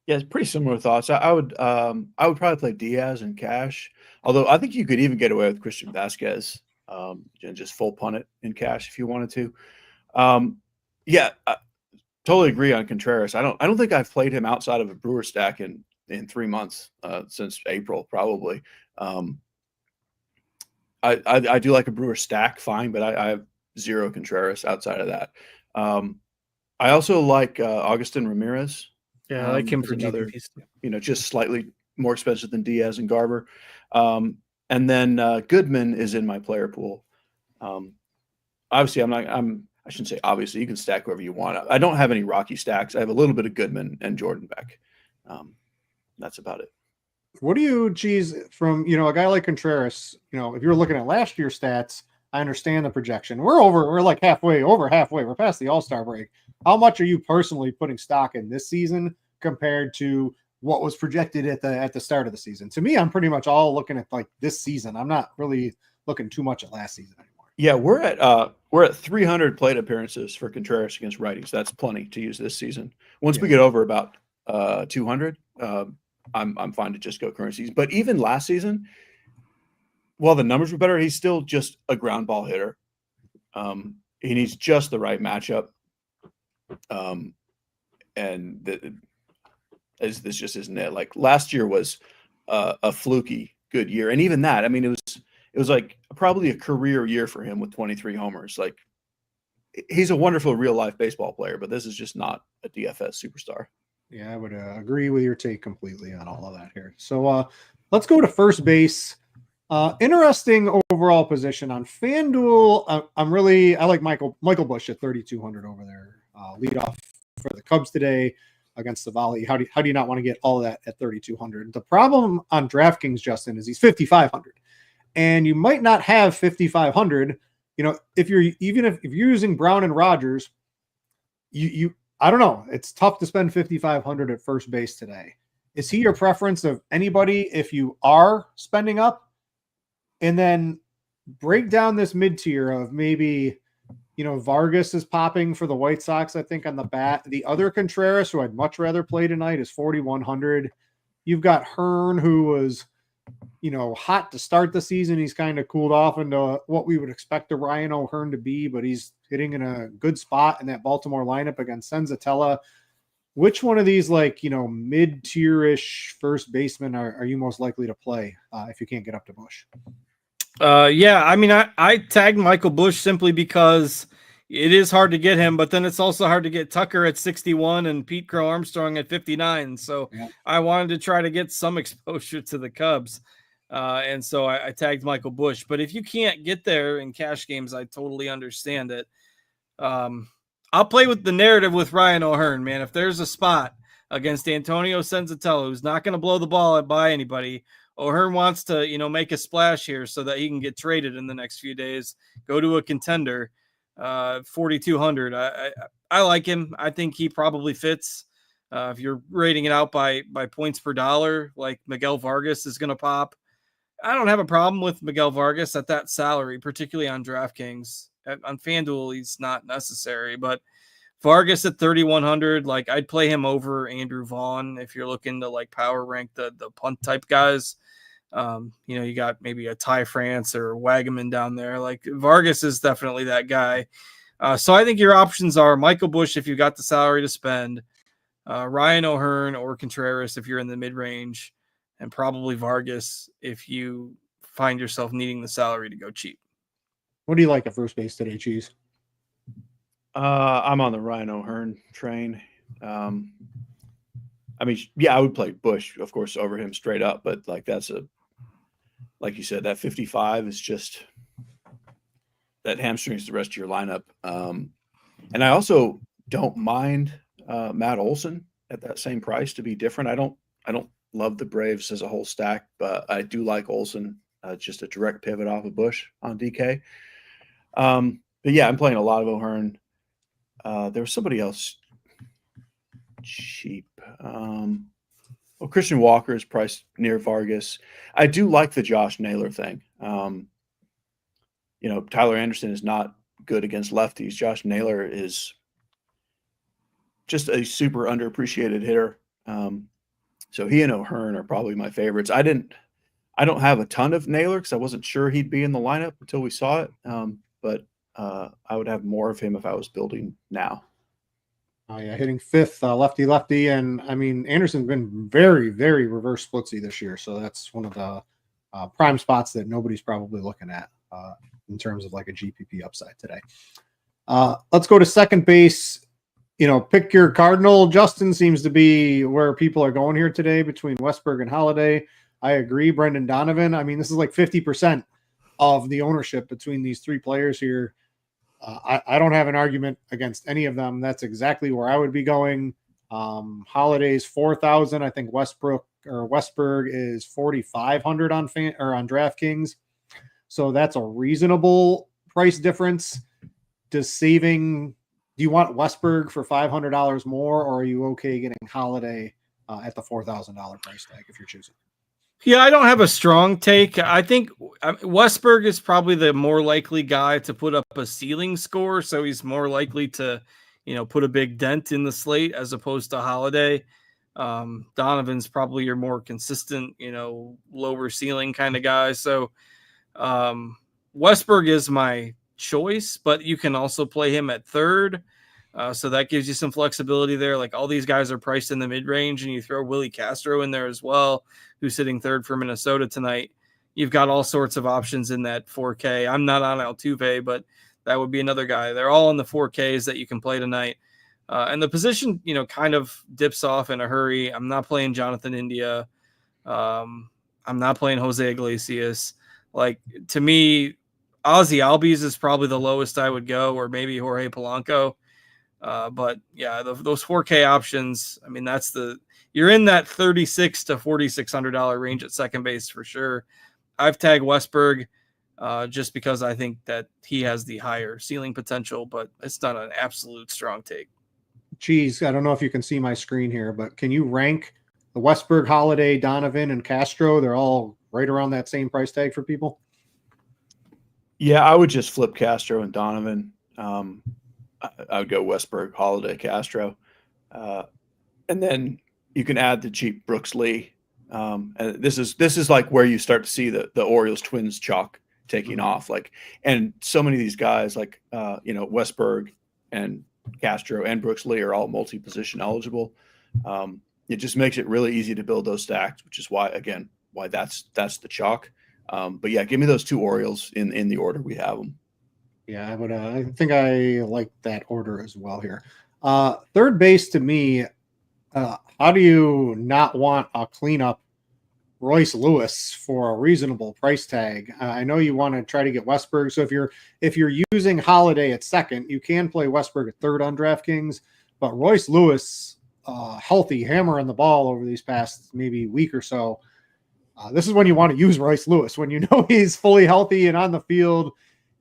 Yeah, it's pretty similar thoughts. I would probably play Diaz in cash, although I think you could even get away with Christian Vasquez and just full punt it in cash if you wanted to. I totally agree on Contreras. I don't think I've played him outside of a Brewer stack in 3 months since April probably. I do like a Brewer stack, fine, but I have zero Contreras outside of that. I also like Augustin Ramirez. Yeah, I like him for another, GPPs. just slightly more expensive than Diaz and Garver. And then Goodman is in my player pool. Obviously, I shouldn't say obviously. You can stack whoever you want. I don't have any Rocky stacks. I have a little bit of Goodman and Jordan Beck. That's about it. What do you, Cheese, from a guy like Contreras? If you're looking at last year's stats, I understand the projection. We're like over halfway. We're past the All-Star break. How much are you personally putting stock in this season compared to what was projected at the start of the season? To me, I'm pretty much all looking at like this season. I'm not really looking too much at last season anymore. Yeah, we're at 300 plate appearances for Contreras against righties. That's plenty to use this season. Once we get over about 200, I'm fine to just go currencies. But even last season, while the numbers were better, he's still just a ground ball hitter. He needs just the right matchup. This just isn't it. Like last year was a fluky good year, and even that, I mean, it was like probably a career year for him with 23 homers. Like he's a wonderful real life baseball player, but this is just not a DFS superstar. Yeah, I would agree with your take completely on all of that here. So let's go to first base. Interesting overall position on FanDuel. I like Michael Busch at 3,200 over there. Leadoff for the Cubs today against the Volley. How do you not want to get all of that at 3,200? The problem on DraftKings, Justin, is he's 5,500, and you might not have 5,500. If you're using Brown and Rogers, I don't know. It's tough to spend 5,500 at first base today. Is he your preference of anybody if you are spending up? And then break down this mid-tier of maybe, Vargas is popping for the White Sox, I think, on the bat. The other Contreras, who I'd much rather play tonight, is 4,100. You've got Hearn, who was, hot to start the season. He's kind of cooled off into what we would expect a Ryan O'Hearn to be, but he's hitting in a good spot in that Baltimore lineup against Senzatella. Which one of these, mid-tier-ish first basemen are you most likely to play if you can't get up to Busch? I tagged Michael Busch simply because it is hard to get him, but then it's also hard to get Tucker at 61 and Pete Crow Armstrong at 59. So yeah. I wanted to try to get some exposure to the Cubs. And so I tagged Michael Busch. But if you can't get there in cash games, I totally understand it. I'll play with the narrative with Ryan O'Hearn, man. If there's a spot against Antonio Senzatella, who's not going to blow the ball by anybody, O'Hearn wants to, make a splash here so that he can get traded in the next few days, go to a contender, 4,200. I like him. I think he probably fits. If you're rating it out by points per dollar, like Miguel Vargas is going to pop. I don't have a problem with Miguel Vargas at that salary, particularly on DraftKings. on FanDuel, he's not necessary. But Vargas at 3,100, like I'd play him over Andrew Vaughn if you're looking to like power rank the punt type guys. You got maybe a Ty France or Wagaman down there. Like Vargas is definitely that guy. So I think your options are Michael Bush if you got the salary to spend, Ryan O'Hearn or Contreras if you're in the mid-range, and probably Vargas if you find yourself needing the salary to go cheap. What do you like at first base today, Cheese? I'm on the Ryan O'Hearn train. I would play Bush, of course, over him straight up, but like like you said, that 55 is just that hamstrings the rest of your lineup. And I also don't mind Matt Olson at that same price to be different. I don't love the Braves as a whole stack, but I do like Olson, just a direct pivot off of Bush on DK. But yeah, I'm playing a lot of O'Hearn. There was somebody else cheap. Christian Walker is priced near Vargas. I do like the Josh Naylor thing. Tyler Anderson is not good against lefties. Josh Naylor is just a super underappreciated hitter. So he and O'Hearn are probably my favorites. I don't have a ton of Naylor because I wasn't sure he'd be in the lineup until we saw it. But I would have more of him if I was building now. Oh yeah, hitting fifth, lefty, and I mean Anderson's been very, very reverse splitsy this year, so that's one of the prime spots that nobody's probably looking at in terms of like a GPP upside today. Let's go to second base. Pick your Cardinal. Justin seems to be where people are going here today between Westberg and Holiday. I agree. Brendan Donovan. I mean, this is like 50% of the ownership between these three players here. I don't have an argument against any of them. That's exactly where I would be going. Holiday's 4,000. I think Westberg is 4,500 on DraftKings. So that's a reasonable price difference. Do you want Westberg for $500 more, or are you okay getting Holiday at the $4,000 price tag if you're choosing? Yeah, I don't have a strong take. I think Westberg is probably the more likely guy to put up a ceiling score, so he's more likely to, put a big dent in the slate as opposed to Holiday. Donovan's probably your more consistent, lower ceiling kind of guy. So Westberg is my choice, but you can also play him at third. So that gives you some flexibility there. Like all these guys are priced in the mid-range, and you throw Willie Castro in there as well, who's sitting third for Minnesota tonight. You've got all sorts of options in that 4K. I'm not on Altuve, but that would be another guy. They're all in the 4Ks that you can play tonight. And the position, kind of dips off in a hurry. I'm not playing Jonathan India. I'm not playing Jose Iglesias. Like, to me, Ozzy Albies is probably the lowest I would go, or maybe Jorge Polanco. But yeah, those 4K options, I mean, you're in that $3,600 to $4,600 range at second base for sure. I've tagged Westberg just because I think that he has the higher ceiling potential, but it's not an absolute strong take. Geez, I don't know if you can see my screen here, but can you rank the Westberg, Holiday, Donovan, and Castro? They're all right around that same price tag for people. Yeah, I would just flip Castro and Donovan. I would go Westberg, Holiday, Castro. And then you can add the cheap Brooks Lee. And this is like where you start to see the Orioles Twins chalk taking off. And so many of these guys Westberg and Castro and Brooks Lee are all multi-position eligible. It just makes it really easy to build those stacks, which is why that's the chalk. But yeah, give me those two Orioles in the order we have them. Yeah, I think I like that order as well here. Third base to me, how do you not want a cleanup Royce Lewis for a reasonable price tag? I know you want to try to get Westberg. So if you're using Holiday at second, you can play Westberg at third on DraftKings. But Royce Lewis, healthy, hammering the ball over these past maybe week or so. This is when you want to use Royce Lewis, when you know he's fully healthy and on the field,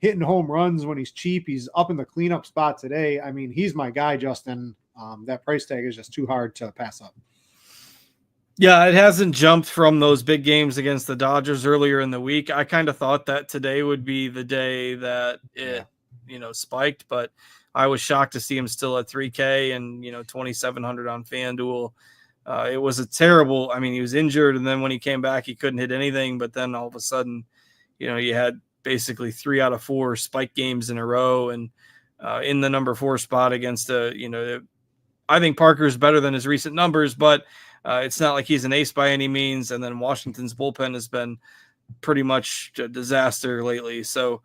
hitting home runs when he's cheap. He's up in the cleanup spot today. I mean, he's my guy, Justin. That price tag is just too hard to pass up. Yeah, it hasn't jumped from those big games against the Dodgers earlier in the week. I kind of thought that today would be the day that it spiked, but I was shocked to see him still at 3K and 2,700 on FanDuel. It was a terrible. I mean, he was injured, and then when he came back, he couldn't hit anything. But then all of a sudden, you had basically 3 out of 4 spike games in a row, and in the number 4 spot against I think Parker's better than his recent numbers, but it's not like he's an ace by any means. And then Washington's bullpen has been pretty much a disaster lately. So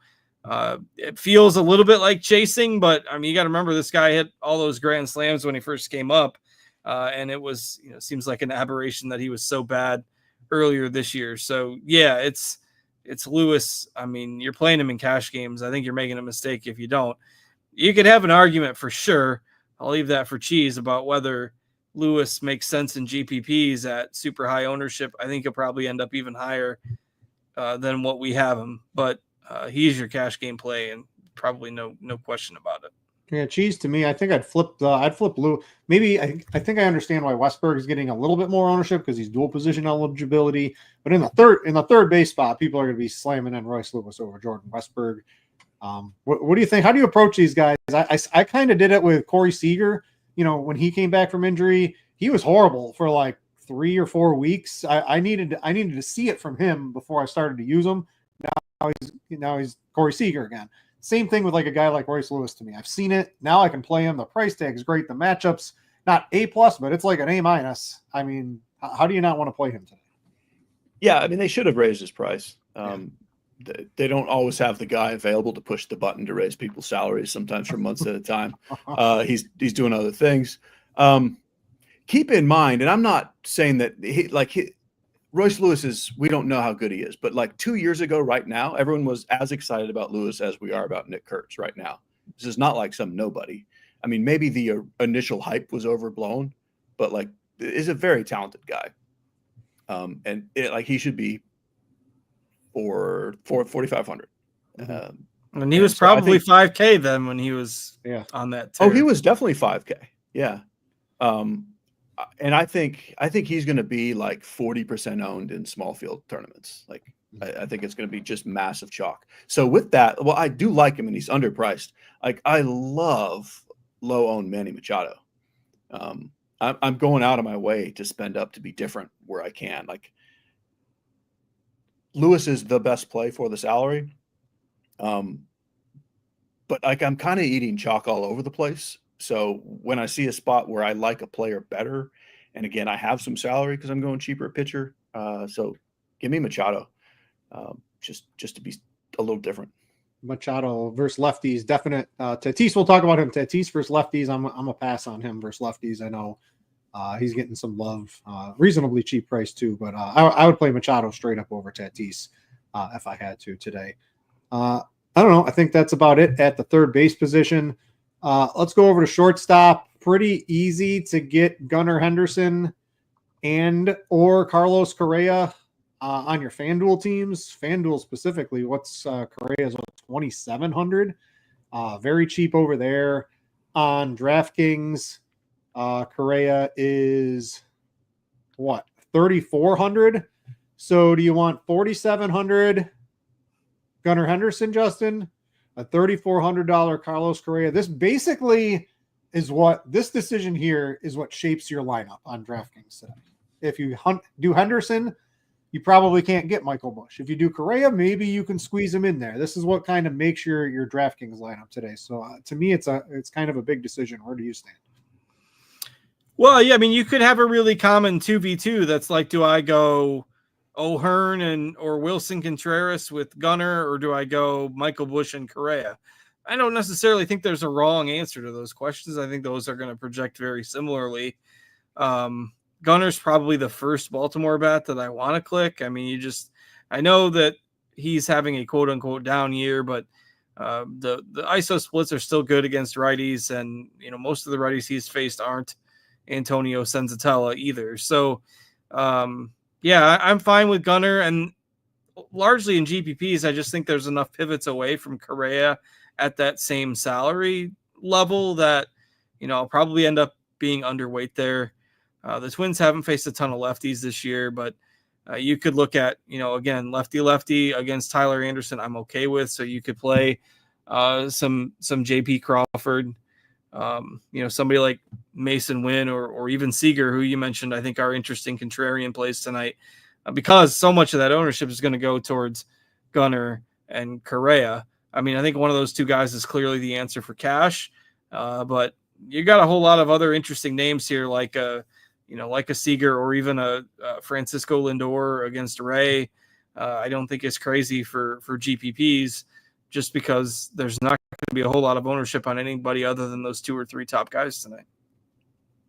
it feels a little bit like chasing, but I mean, you got to remember this guy hit all those grand slams when he first came up. And it was, seems like an aberration that he was so bad earlier this year. So yeah, it's Lewis. I mean, you're playing him in cash games. I think you're making a mistake if you don't. You could have an argument for sure. I'll leave that for Cheese about whether Lewis makes sense in GPPs at super high ownership. I think he'll probably end up even higher than what we have him, but he's your cash game play, and probably no question about it. Yeah, Cheese to me, I think I'd flip Lewis. Maybe I think I understand why Westberg is getting a little bit more ownership because he's dual position eligibility. But in the third base spot, people are going to be slamming in Royce Lewis over Jordan Westberg. What do you think? How do you approach these guys? I kind of did it with Corey Seager. When he came back from injury, he was horrible for like 3 or 4 weeks. I needed to see it from him before I started to use him. Now he's Corey Seager again. Same thing with like a guy like Royce Lewis to me. I've seen it. Now I can play him. The price tag is great. The matchups, not A+, but it's like an A-. I mean, how do you not want to play him today? Yeah, I mean, they should have raised his price. They don't always have the guy available to push the button to raise people's salaries, sometimes for months at a time. He's doing other things. Keep in mind, and I'm not saying that Royce Lewis we don't know how good he is, but like 2 years ago right now, everyone was as excited about Lewis as we are about Nick Kurtz right now. This is not like some nobody. I mean, maybe the initial hype was overblown, but like, is a very talented guy. And he should be for 4,500. And he was probably 5K then when he was on that tear. Oh, he was definitely 5K. Yeah. And I think he's going to be like 40% owned in small field tournaments. Like I think it's going to be just massive chalk. So with that, well, I do like him and he's underpriced. Like I love low owned Manny Machado. I'm going out of my way to spend up to be different where I can. Like Lewis is the best play for the salary. But like I'm kind of eating chalk all over the place. So when I see a spot where I like a player better, and again, I have some salary because I'm going cheaper at pitcher. So give me Machado, just to be a little different. Machado versus lefties, definite. Tatis, we'll talk about him. Tatis versus lefties. I'm a pass on him versus lefties. I know he's getting some love, reasonably cheap price too, but I would play Machado straight up over Tatis if I had to today. I don't know. I think that's about it at the third base position. Let's go over to shortstop. Pretty easy to get Gunnar Henderson and or Carlos Correa on your FanDuel teams. FanDuel specifically, what's Correa's 2,700? Very cheap over there. On Draftkings, Correa is what, 3,400? So do you want 4,700 Gunnar Henderson, Justin? A $3,400 Carlos Correa. This basically is this decision here is what shapes your lineup on DraftKings today. If you do Henderson, you probably can't get Michael Busch. If you do Correa, maybe you can squeeze him in there. This is what kind of makes your DraftKings lineup today. So to me, it's kind of a big decision. Where do you stand? Well, yeah, I mean, you could have a really common 2v2 that's like, do I go O'Hearn or Wilson Contreras with Gunnar, or do I go Michael Busch and Correa? I don't necessarily think there's a wrong answer to those questions. I think those are going to project very similarly. Gunnar's probably the first Baltimore bat that I want to click. I mean, I know that he's having a quote unquote down year, but the ISO splits are still good against righties, and most of the righties he's faced aren't Antonio Senzatella either. So yeah, I'm fine with Gunnar, and largely in GPPs, I just think there's enough pivots away from Correa at that same salary level that, I'll probably end up being underweight there. The Twins haven't faced a ton of lefties this year, but you could look at, again, lefty against Tyler Anderson, I'm okay with. So you could play some JP Crawford, somebody like Mason Wynn or even Seager, who you mentioned, I think are interesting contrarian plays tonight, because so much of that ownership is going to go towards Gunnar and Correa. I mean, I think one of those two guys is clearly the answer for cash, but you got a whole lot of other interesting names here, like a Seager or even a Francisco Lindor against Ray. I don't think it's crazy for GPPs, just because there's not going to be a whole lot of ownership on anybody other than those 2 or 3 top guys tonight.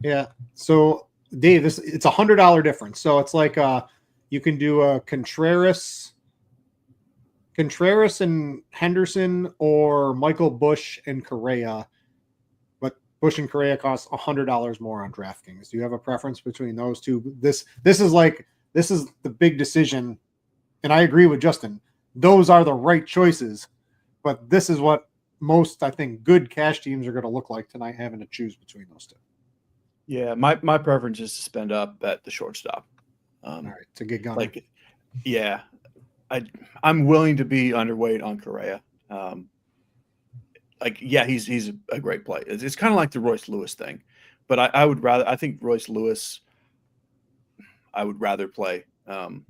Yeah. So Dave, it's $100 difference. So it's like you can do a Contreras and Henderson, or Michael Busch and Correa. But Busch and Correa cost $100 more on DraftKings. Do you have a preference between those two? This is the big decision, and I agree with Justin. Those are the right choices, but this is what most, I think, good cash teams are going to look like tonight, having to choose between those two. Yeah, my preference is to spend up at the shortstop. All right, to get going. I'm willing to be underweight on Correa. He's a great play. It's kind of like the Royce Lewis thing, but I think Royce Lewis I would rather play than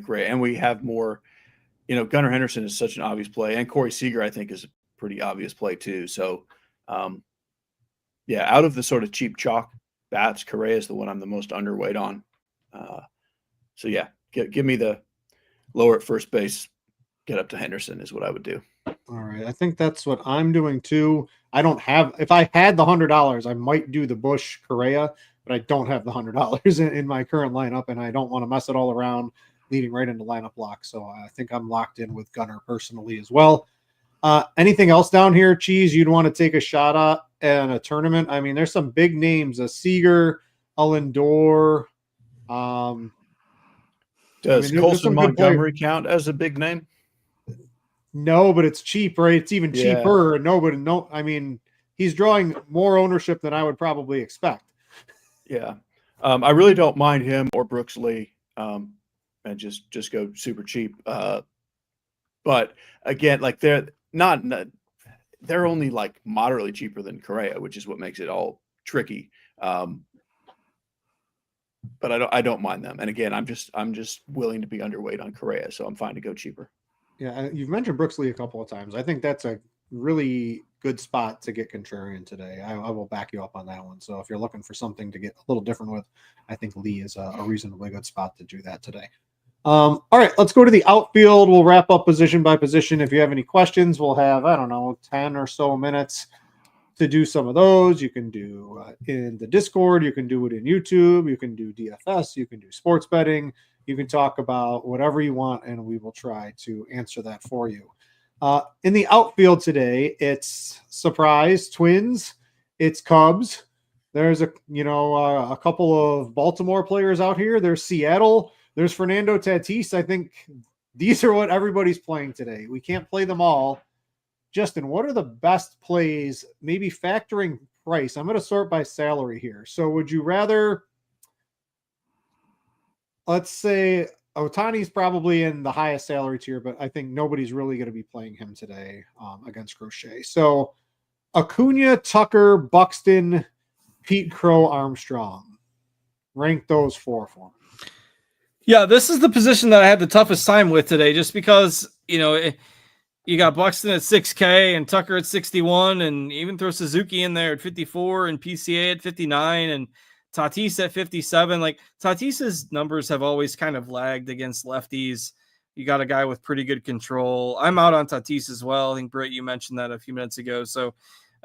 Correa. And we have more, Gunnar Henderson is such an obvious play, and Corey Seager I think is a pretty obvious play too. So out of the sort of cheap chalk bats, Correa is the one I'm the most underweight on. Give me the lower at first base, get up to Henderson is what I would do. All right. I think that's what I'm doing too. If I had the $100, I might do the Busch Correa, but I don't have the $100 in my current lineup, and I don't want to mess it all around leading right into lineup lock. So I think I'm locked in with Gunnar personally as well. Anything else down here, Cheese, you'd want to take a shot at in a tournament? I mean, there's some big names, a Seager, a Lindor. Does Colson Montgomery count as a big name? No, but it's cheap, right? It's even cheaper. I mean, he's drawing more ownership than I would probably expect. Yeah. I really don't mind him or Brooks Lee, and just go super cheap. But again, like they're only like moderately cheaper than Correa, which is what makes it all tricky. But I don't mind them. And again, I'm just willing to be underweight on Correa, so I'm fine to go cheaper. Yeah, you've mentioned Brooks Lee a couple of times. I think that's a really good spot to get contrarian today. I will back you up on that one. So if you're looking for something to get a little different with, I think Lee is a reasonably good spot to do that today. All right, let's go to the outfield. We'll wrap up position by position. If you have any questions, we'll have, 10 or so minutes to do some of those. You can do in the Discord. You can do it in YouTube. You can do DFS. You can do sports betting. You can talk about whatever you want, and we will try to answer that for you. In the outfield today, it's surprise Twins, it's Cubs. There's a couple of Baltimore players out here. There's Seattle. There's Fernando Tatis. I think these are what everybody's playing today. We can't play them all. Justin, what are the best plays? Maybe factoring price. I'm going to sort by salary here. So would you rather, let's say Ohtani's probably in the highest salary tier, but I think nobody's really going to be playing him today against Crochet. So Acuna, Tucker, Buxton, Pete Crow, Armstrong. Rank those four for me. Yeah, this is the position that I had the toughest time with today, just because, you got Buxton at 6K and Tucker at 61, and even throw Suzuki in there at 54 and PCA at 59 and Tatis at 57. Like, Tatis's numbers have always kind of lagged against lefties. You got a guy with pretty good control. I'm out on Tatis as well. I think, Britt, you mentioned that a few minutes ago. So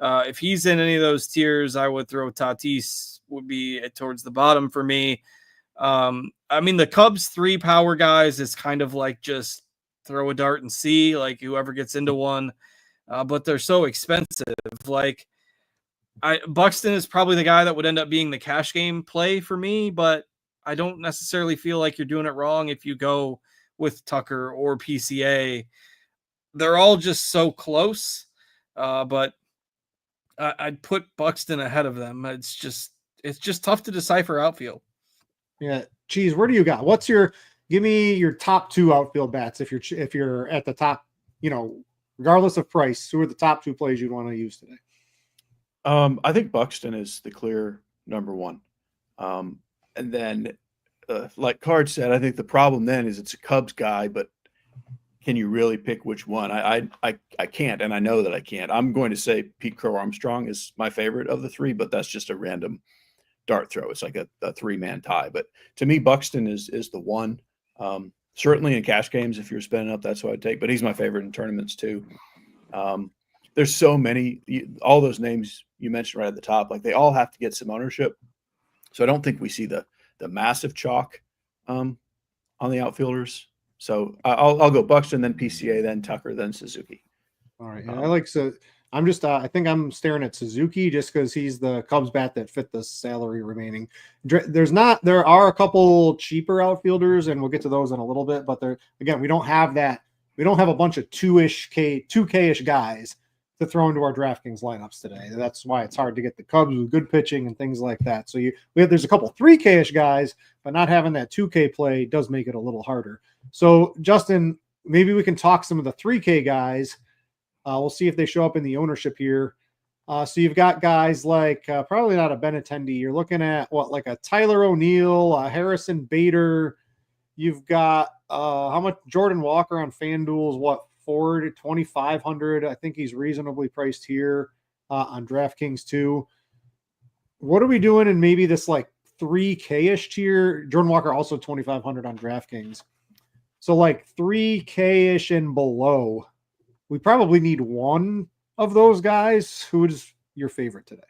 if he's in any of those tiers, I would throw Tatis, would be towards the bottom for me. I mean, the Cubs 3 power guys is kind of like just throw a dart and see, like whoever gets into one. But they're so expensive. Like, Buxton is probably the guy that would end up being the cash game play for me, but I don't necessarily feel like you're doing it wrong if you go with Tucker or PCA. They're all just so close, but I'd put Buxton ahead of them. It's just tough to decipher outfield. Yeah, Cheese, where do you got? Give me your top 2 outfield bats if you're at the top, regardless of price, who are the top 2 plays you'd want to use today? I think Buxton is the clear number one. And then, like Card said, I think the problem then is it's a Cubs guy, but can you really pick which one? I can't, and I know that I can't. I'm going to say Pete Crow Armstrong is my favorite of the 3, but that's just a random dart throw. It's like a 3-man tie. But to me, Buxton is the one. Certainly in cash games, if you're spending up, that's what I'd take. But he's my favorite in tournaments too. There's so many, all those names you mentioned right at the top, like they all have to get some ownership. So I don't think we see the massive chalk on the outfielders. So I'll go Buxton, then PCA, then Tucker, then Suzuki. All right. Yeah, I like so. I'm just I think I'm staring at Suzuki just because he's the Cubs bat that fit the salary remaining. There are a couple cheaper outfielders, and we'll get to those in a little bit. But we don't have that. We don't have a bunch of 2K-ish guys to throw into our DraftKings lineups today. That's why it's hard to get the Cubs with good pitching and things like that. So there's a couple 3K-ish guys, but not having that 2K play does make it a little harder. So Justin, maybe we can talk some of the 3K guys. We'll see if they show up in the ownership here. So you've got guys like probably not a Benintendi. You're looking at like a Tyler O'Neill, Harrison Bader. You've got how much Jordan Walker on FanDuel is $4,000 to $2,500. I think he's reasonably priced here on DraftKings too. What are we doing in maybe this like 3K-ish tier? Jordan Walker also $2,500 on DraftKings. So like 3K-ish and below. We probably need one of those guys. Who is your favorite today?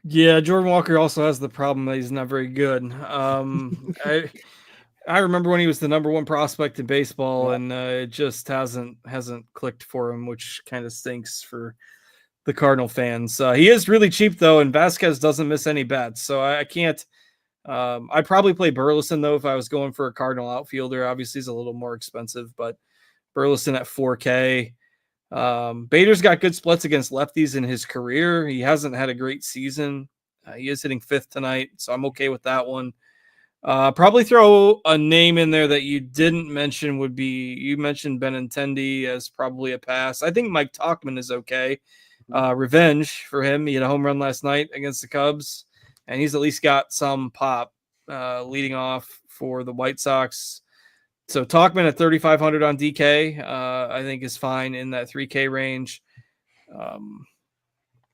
Yeah, Jordan Walker also has the problem that he's not very good. I remember when he was the number 1 prospect in baseball, and it just hasn't clicked for him, which kind of stinks for the Cardinal fans. He is really cheap though, and Vasquez doesn't miss any bats, so I can't. I'd probably play Burleson though if I was going for a Cardinal outfielder. Obviously, he's a little more expensive, but Burleson at 4K. Bader's got good splits against lefties in his career. He hasn't had a great season. He is hitting 5th tonight, so I'm okay with that one. Probably throw a name in there that you didn't mention you mentioned Benintendi as probably a pass. I think Mike Tauchman is okay. Revenge for him. He had a home run last night against the Cubs, and he's at least got some pop leading off for the White Sox. So Tauchman at 3,500 on DK, I think is fine in that 3K range. What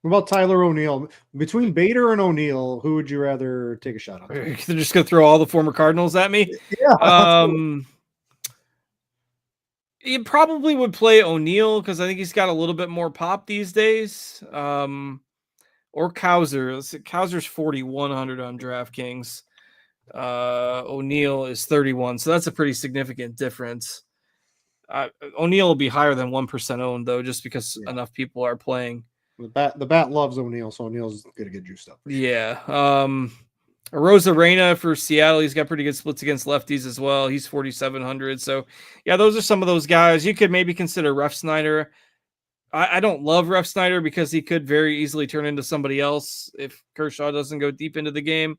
about Tyler O'Neill? Between Bader and O'Neill, who would you rather take a shot on? They're just going to throw all the former Cardinals at me. Yeah. You probably would play O'Neill because I think he's got a little bit more pop these days. Or Cowser. Cowser's 4,100 on DraftKings. O'Neill is 31, so that's a pretty significant difference. O'Neill will be higher than 1% owned though, just because enough people are playing. The bat loves O'Neill, so O'Neill's gonna get juiced up. Yeah. Rosarena for Seattle, he's got pretty good splits against lefties as well. He's 4,700. So yeah, those are some of those guys. You could maybe consider Ref Snyder. I don't love Ref Snyder because he could very easily turn into somebody else if Kershaw doesn't go deep into the game.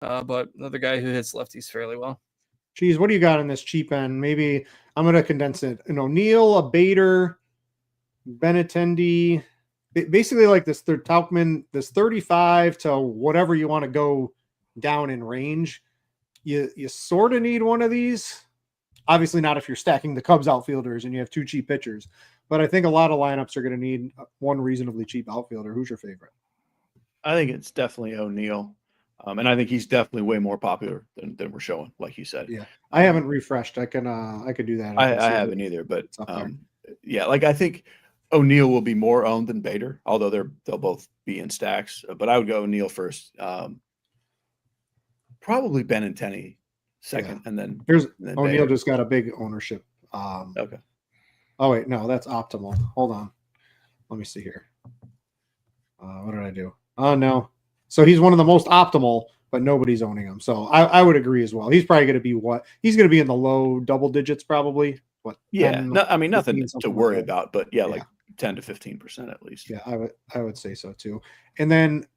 But another guy who hits lefties fairly well. Geez, what do you got in this cheap end? Maybe I'm going to condense it. An O'Neill, a Bader, Benintendi, basically like this third Tauchman, this 35 to whatever you want to go down in range. You sort of need one of these. Obviously not if you're stacking the Cubs outfielders and you have 2 cheap pitchers. But I think a lot of lineups are going to need one reasonably cheap outfielder. Who's your favorite? I think it's definitely O'Neill. And I think he's definitely way more popular than we're showing, like you said. Yeah, I haven't refreshed. I could do that. I haven't either, but yeah, like I think O'Neill will be more owned than Bader, although they'll both be in stacks. But I would go O'Neill first, probably Benintendi second, and then O'Neill Bader. just got a big ownership. Okay. Oh wait, no, that's optimal. Hold on, let me see here. What did I do? Oh no. So he's one of the most optimal, but nobody's owning him. So I would agree as well. He's probably going to be he's going to be in the low double digits, probably. Yeah. 10, no, I mean, nothing to worry like about, but yeah, like 10 to 15% at least. Yeah, I would say so too. And then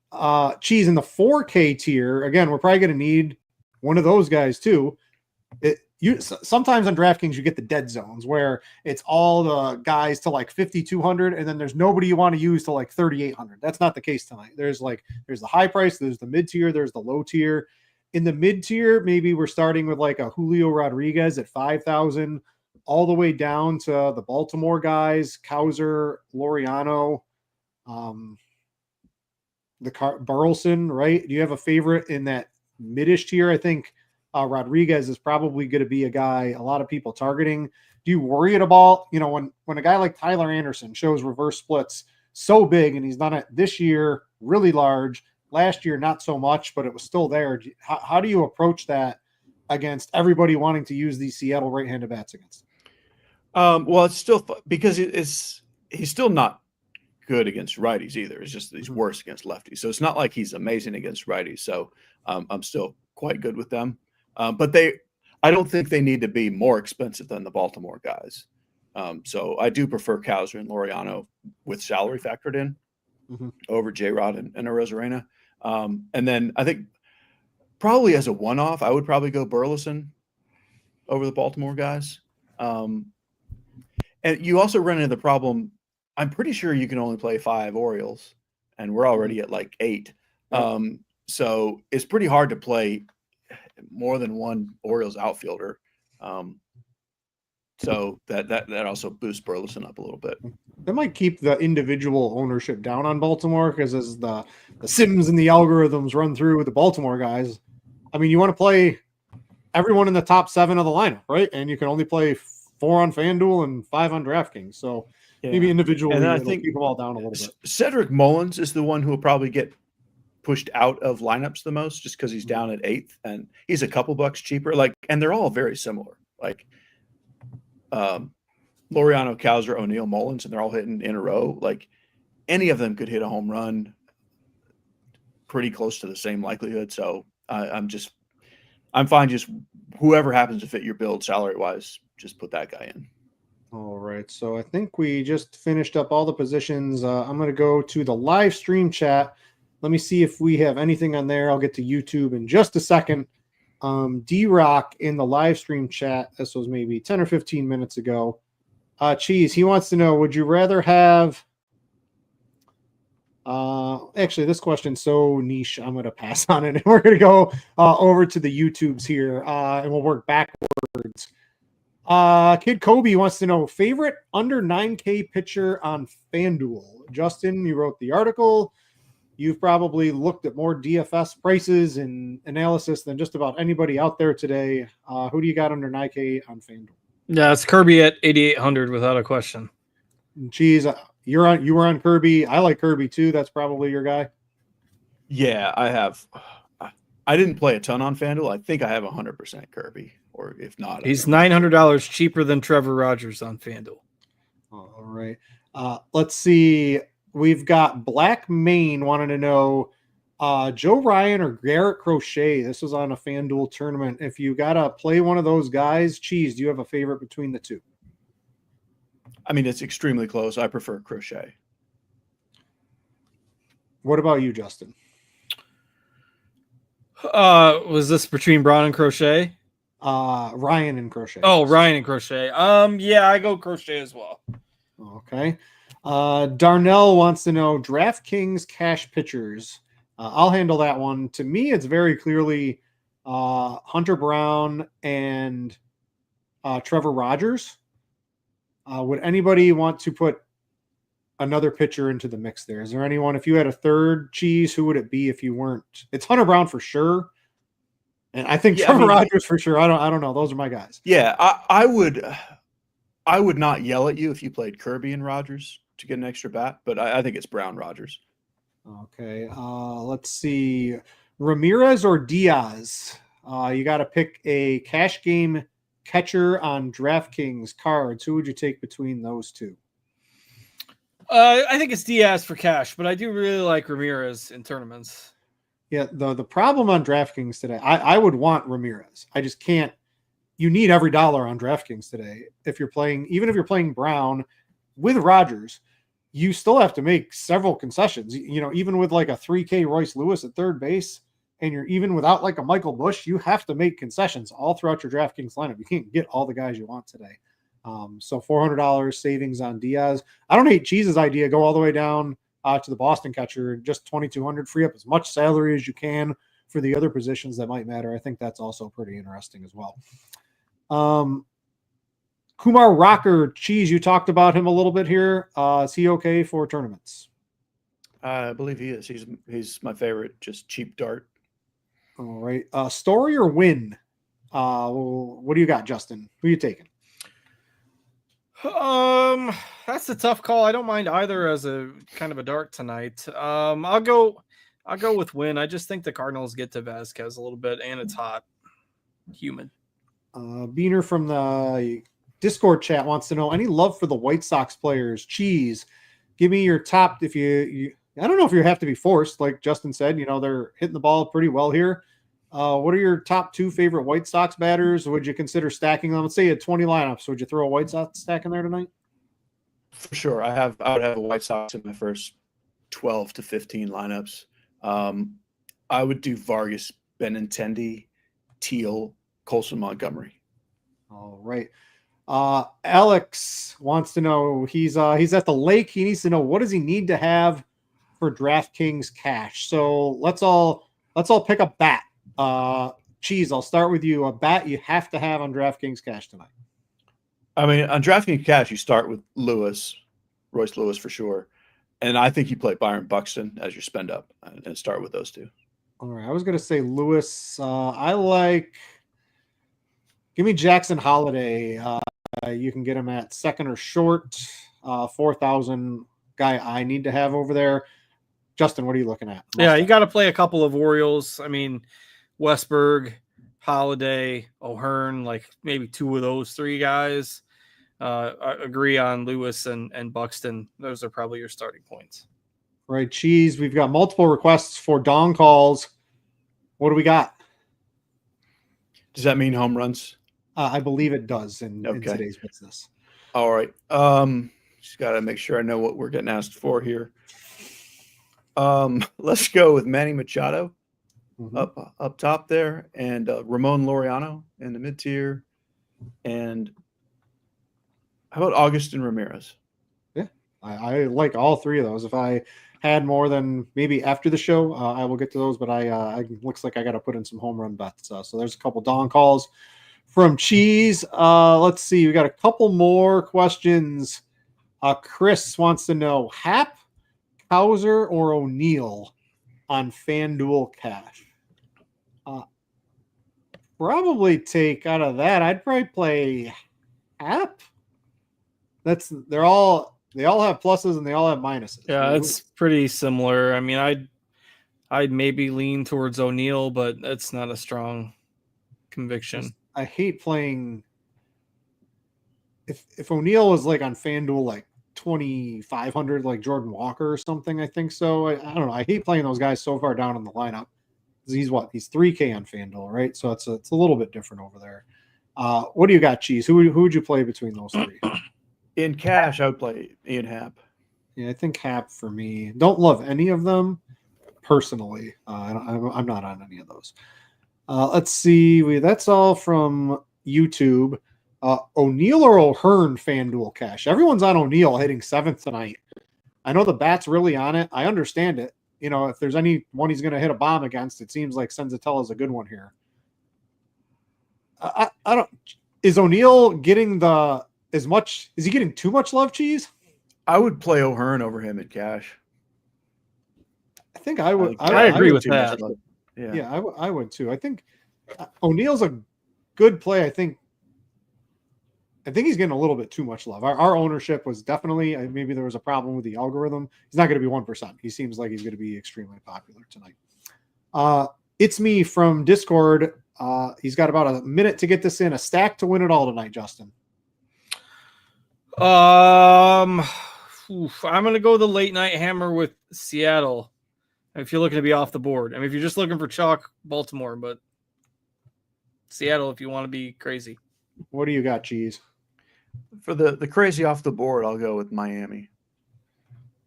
Cheese in the 4K tier, again, we're probably going to need one of those guys too. sometimes on DraftKings you get the dead zones where it's all the guys to like 5,200, and then there's nobody you want to use to like 3,800. That's not the case tonight. There's the high price, there's the mid tier, there's the low tier. In the mid tier, maybe we're starting with like a Julio Rodriguez at 5,000, all the way down to the Baltimore guys, Cowser, Laureano, Burleson, right? Do you have a favorite in that midish tier? I think Rodriguez is probably going to be a guy a lot of people targeting. Do you worry at all? When a guy like Tyler Anderson shows reverse splits so big, and he's done it this year really large, last year not so much, but it was still there. How do you approach that against everybody wanting to use these Seattle right-handed bats against him? Well, it's still because he's still not good against righties either. It's just he's worse against lefties. So it's not like he's amazing against righties. So I'm still quite good with them. But I don't think they need to be more expensive than the Baltimore guys. So I do prefer Cowser and Laureano with salary factored in over J-Rod and Arozarena. And then I think probably as a one-off, I would probably go Burleson over the Baltimore guys. And you also run into the problem. I'm pretty sure you can only play 5 Orioles, and we're already at like 8. So it's pretty hard to play more than one Orioles outfielder. So that also boosts Burleson up a little bit. That might keep the individual ownership down on Baltimore, because as the sims and the algorithms run through the Baltimore guys, I mean, you want to play everyone in the top 7 of the lineup, right? And you can only play 4 on FanDuel and 5 on DraftKings. So maybe individually, and I think keep them all down a little bit. Cedric Mullins is the one who will probably get pushed out of lineups the most, just because he's down at 8th, and he's a couple bucks cheaper. And they're all very similar. Laureano, Cowser, O'Neill, Mullins, and they're all hitting in a row. Any of them could hit a home run, pretty close to the same likelihood. So I'm fine. Just whoever happens to fit your build salary wise, just put that guy in. All right. So I think we just finished up all the positions. I'm going to go to the live stream chat. Let me see if we have anything on there. I'll get to YouTube in just a second. D-Rock in the live stream chat, this was maybe 10 or 15 minutes ago. Cheese, he wants to know, would you rather have actually this question's so niche, I'm going to pass on it, and we're going to go over to the YouTubes here, and we'll work backwards. Kid Kobe wants to know, favorite under 9K pitcher on FanDuel. Justin, you wrote the article. You've probably looked at more DFS prices and analysis than just about anybody out there today. Who do you got under 9K on FanDuel? Yeah, it's Kirby at 8,800 without a question. Geez, you were on Kirby. I like Kirby too. That's probably your guy. Yeah, I have. I didn't play a ton on FanDuel. I think I have 100% Kirby, or if not, he's $900 cheaper than Trevor Rogers on FanDuel. All right. Let's see. We've got Black Main wanting to know Joe Ryan or Garrett Crochet. This was on a FanDuel tournament. If you got to play one of those guys, Cheese, do you have a favorite between the two? I mean, it's extremely close. I prefer Crochet. What about you, Justin? Was this between Braun and Crochet? Ryan and Crochet. Oh, Ryan and Crochet. Yeah, I go Crochet as well. Okay. Darnell wants to know DraftKings cash pitchers. I'll handle that one. To me, it's very clearly Hunter Brown and Trevor Rogers. Would anybody want to put another pitcher into the mix there? Is there anyone, if you had a third, Cheese, who would it be if you weren't? It's Hunter Brown for sure. And I think Trevor Rogers for sure. I don't know. Those are my guys. Yeah, I would not yell at you if you played Kirby and Rogers to get an extra bat, but I think it's Brown Rogers. Okay. Let's see. Ramirez or Diaz? You got to pick a cash game catcher on DraftKings cards. Who would you take between those two? I think it's Diaz for cash, but I do really like Ramirez in tournaments. Yeah, the problem on DraftKings today, I would want Ramirez. I just can't. You need every dollar on DraftKings today. If you're playing, even if you're playing Brown with Rogers, you still have to make several concessions. You know, even with like a 3K Royce Lewis at third base, and you're even without like a Michael Bush, you have to make concessions all throughout your DraftKings lineup. You can't get all the guys you want today. So $400 savings on Diaz. I don't hate Cheese's idea. Go all the way down to the Boston catcher, just $2,200, free up as much salary as you can for the other positions that might matter. I think that's also pretty interesting as well. Kumar Rocker, Cheese, you talked about him a little bit here. Is he okay for tournaments? I believe he is. He's my favorite, just cheap dart. All right. Story or win? What do you got, Justin? Who are you taking? That's a tough call. I don't mind either as a kind of a dart tonight. I'll go with win. I just think the Cardinals get to Vasquez a little bit, and it's hot, humid. Beaner from the Discord chat wants to know any love for the White Sox players. Cheese, give me your top. If you I don't know if you have to be forced, like Justin said. They're hitting the ball pretty well here. What are your top 2 favorite White Sox batters? Would you consider stacking them? Let's say you had 20 lineups. Would you throw a White Sox stack in there tonight? For sure. I would have a White Sox in my first 12 to 15 lineups. I would do Vargas, Benintendi, Teal, Colson, Montgomery. All right. Alex wants to know, he's at the lake. He needs to know, what does he need to have for DraftKings cash? So let's all pick a bat. Cheese, I'll start with you. A bat you have to have on DraftKings cash tonight. I mean, on DraftKings cash, you start with Royce Lewis for sure. And I think you play Byron Buxton as your spend up and start with those 2. All right. I was going to say Lewis. Give me Jackson Holiday. You can get him at second or short. 4,000 guy I need to have over there. Justin, what are you looking at? Yeah, you got to play a couple of Orioles. I mean, Westberg, Holiday, O'Hearn, like maybe 2 of those 3 guys. I agree on Lewis and Buxton. Those are probably your starting points. Right, Cheese. We've got multiple requests for dong calls. What do we got? Does that mean home runs? I believe it does in today's business. All right. Just got to make sure I know what we're getting asked for here. Let's go with Manny Machado up top there, and Ramon Laureano in the mid tier, and how about Augustin Ramirez? Yeah, I like all 3 of those. If I had more than maybe after the show, I will get to those. But I looks like I got to put in some home run bets. So there's a couple dong calls from Cheese. Let's see. We got a couple more questions. Chris wants to know Happ, Hauser, or O'Neill on FanDuel cash. Probably take out of that. I'd probably play Happ. They all have pluses and they all have minuses. Yeah, it's pretty similar. I mean, I'd maybe lean towards O'Neill, but that's not a strong conviction. I hate playing. If O'Neill was like on FanDuel like 2,500, like Jordan Walker or something, I think so. I don't know. I hate playing those guys so far down in the lineup. He's 3K on FanDuel, right? So it's a little bit different over there. What do you got, Cheese? Who would you play between those 3? In cash, I would play Ian Happ. Yeah, I think Happ for me. Don't love any of them personally. I'm not on any of those. Let's see. That's all from YouTube. O'Neill or O'Hearn FanDuel cash. Everyone's on O'Neill hitting 7th tonight. I know the bat's really on it. I understand it. If there's any one he's going to hit a bomb against, it seems like Senzatella is a good one here. I don't. Is O'Neill getting is he getting too much love, Cheese? I would play O'Hearn over him at cash. I think I would. I agree with that. Yeah, I would too. I think O'Neill's a good play. I think he's getting a little bit too much love. Our ownership was definitely, maybe there was a problem with the algorithm. He's not going to be 1%. He seems like he's going to be extremely popular tonight. It's me from Discord. He's got about a minute to get this in. A stack to win it all tonight, Justin. I'm going to go the late night hammer with Seattle. If you're looking to be off the board. I mean, if you're just looking for chalk, Baltimore, but Seattle if you want to be crazy. What do you got, Cheese? For the crazy off the board, I'll go with Miami.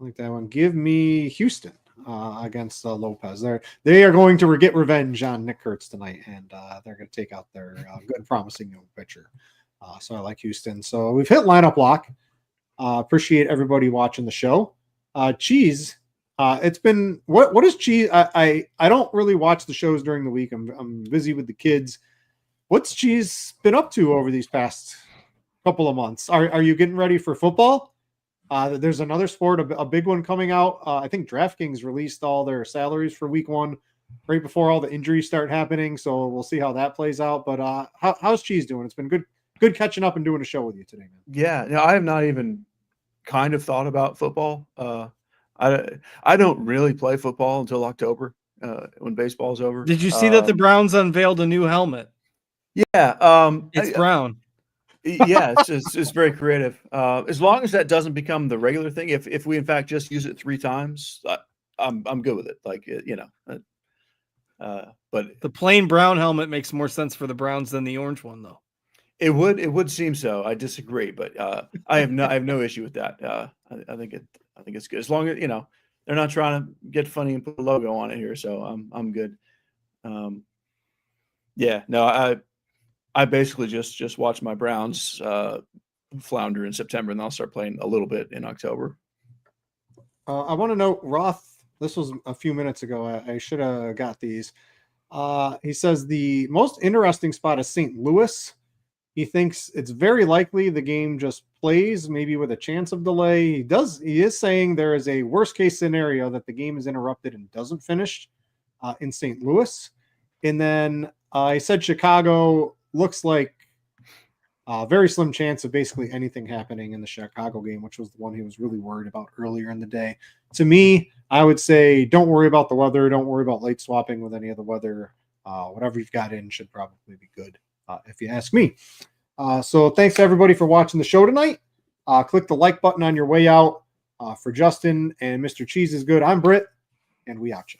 I like that one. Give me Houston. against Lopez. They are going to get revenge on Nick Kurtz tonight, and they're going to take out their good, promising young pitcher. So I like Houston. So we've hit lineup lock. Appreciate everybody watching the show. Cheese. It's been what is Cheese? I don't really watch the shows during the week. I'm busy with the kids. What's Cheese been up to over these past couple of months? Are you getting ready for football? There's another sport, a big one coming out. I think DraftKings released all their salaries for week 1 right before all the injuries start happening. So we'll see how that plays out. But how's Cheese doing? It's been good catching up and doing a show with you today, man. Yeah, no, I have not even kind of thought about football. I don't really play football until October when baseball's over. Did you see that the Browns unveiled a new helmet? Yeah, It's brown. Yeah, it's very creative. As long as that doesn't become the regular thing, if we in fact just use it 3 times, I'm good with it. Like but The plain brown helmet makes more sense for the Browns than the orange one, though. it would seem so. I disagree, but I have no issue with that. I think it's good as long as they're not trying to get funny and put a logo on it here. So I'm good. Yeah, no, I basically just watch my Browns flounder in September, and then I'll start playing a little bit in October. I want to note Roth. This was a few minutes ago. I should have got these. He says the most interesting spot is St. Louis. He thinks it's very likely the game just plays, maybe with a chance of delay. He is saying there is a worst case scenario that the game is interrupted and doesn't finish in St. Louis. And then he said Chicago looks like a very slim chance of basically anything happening in the Chicago game, which was the one he was really worried about earlier in the day. To me, I would say don't worry about the weather. Don't worry about late swapping with any of the weather. Whatever you've got in should probably be good, if you ask me. So thanks to everybody for watching the show tonight. Click the like button on your way out. For Justin and Mr. Cheese is Good, I'm Britt, and we out you.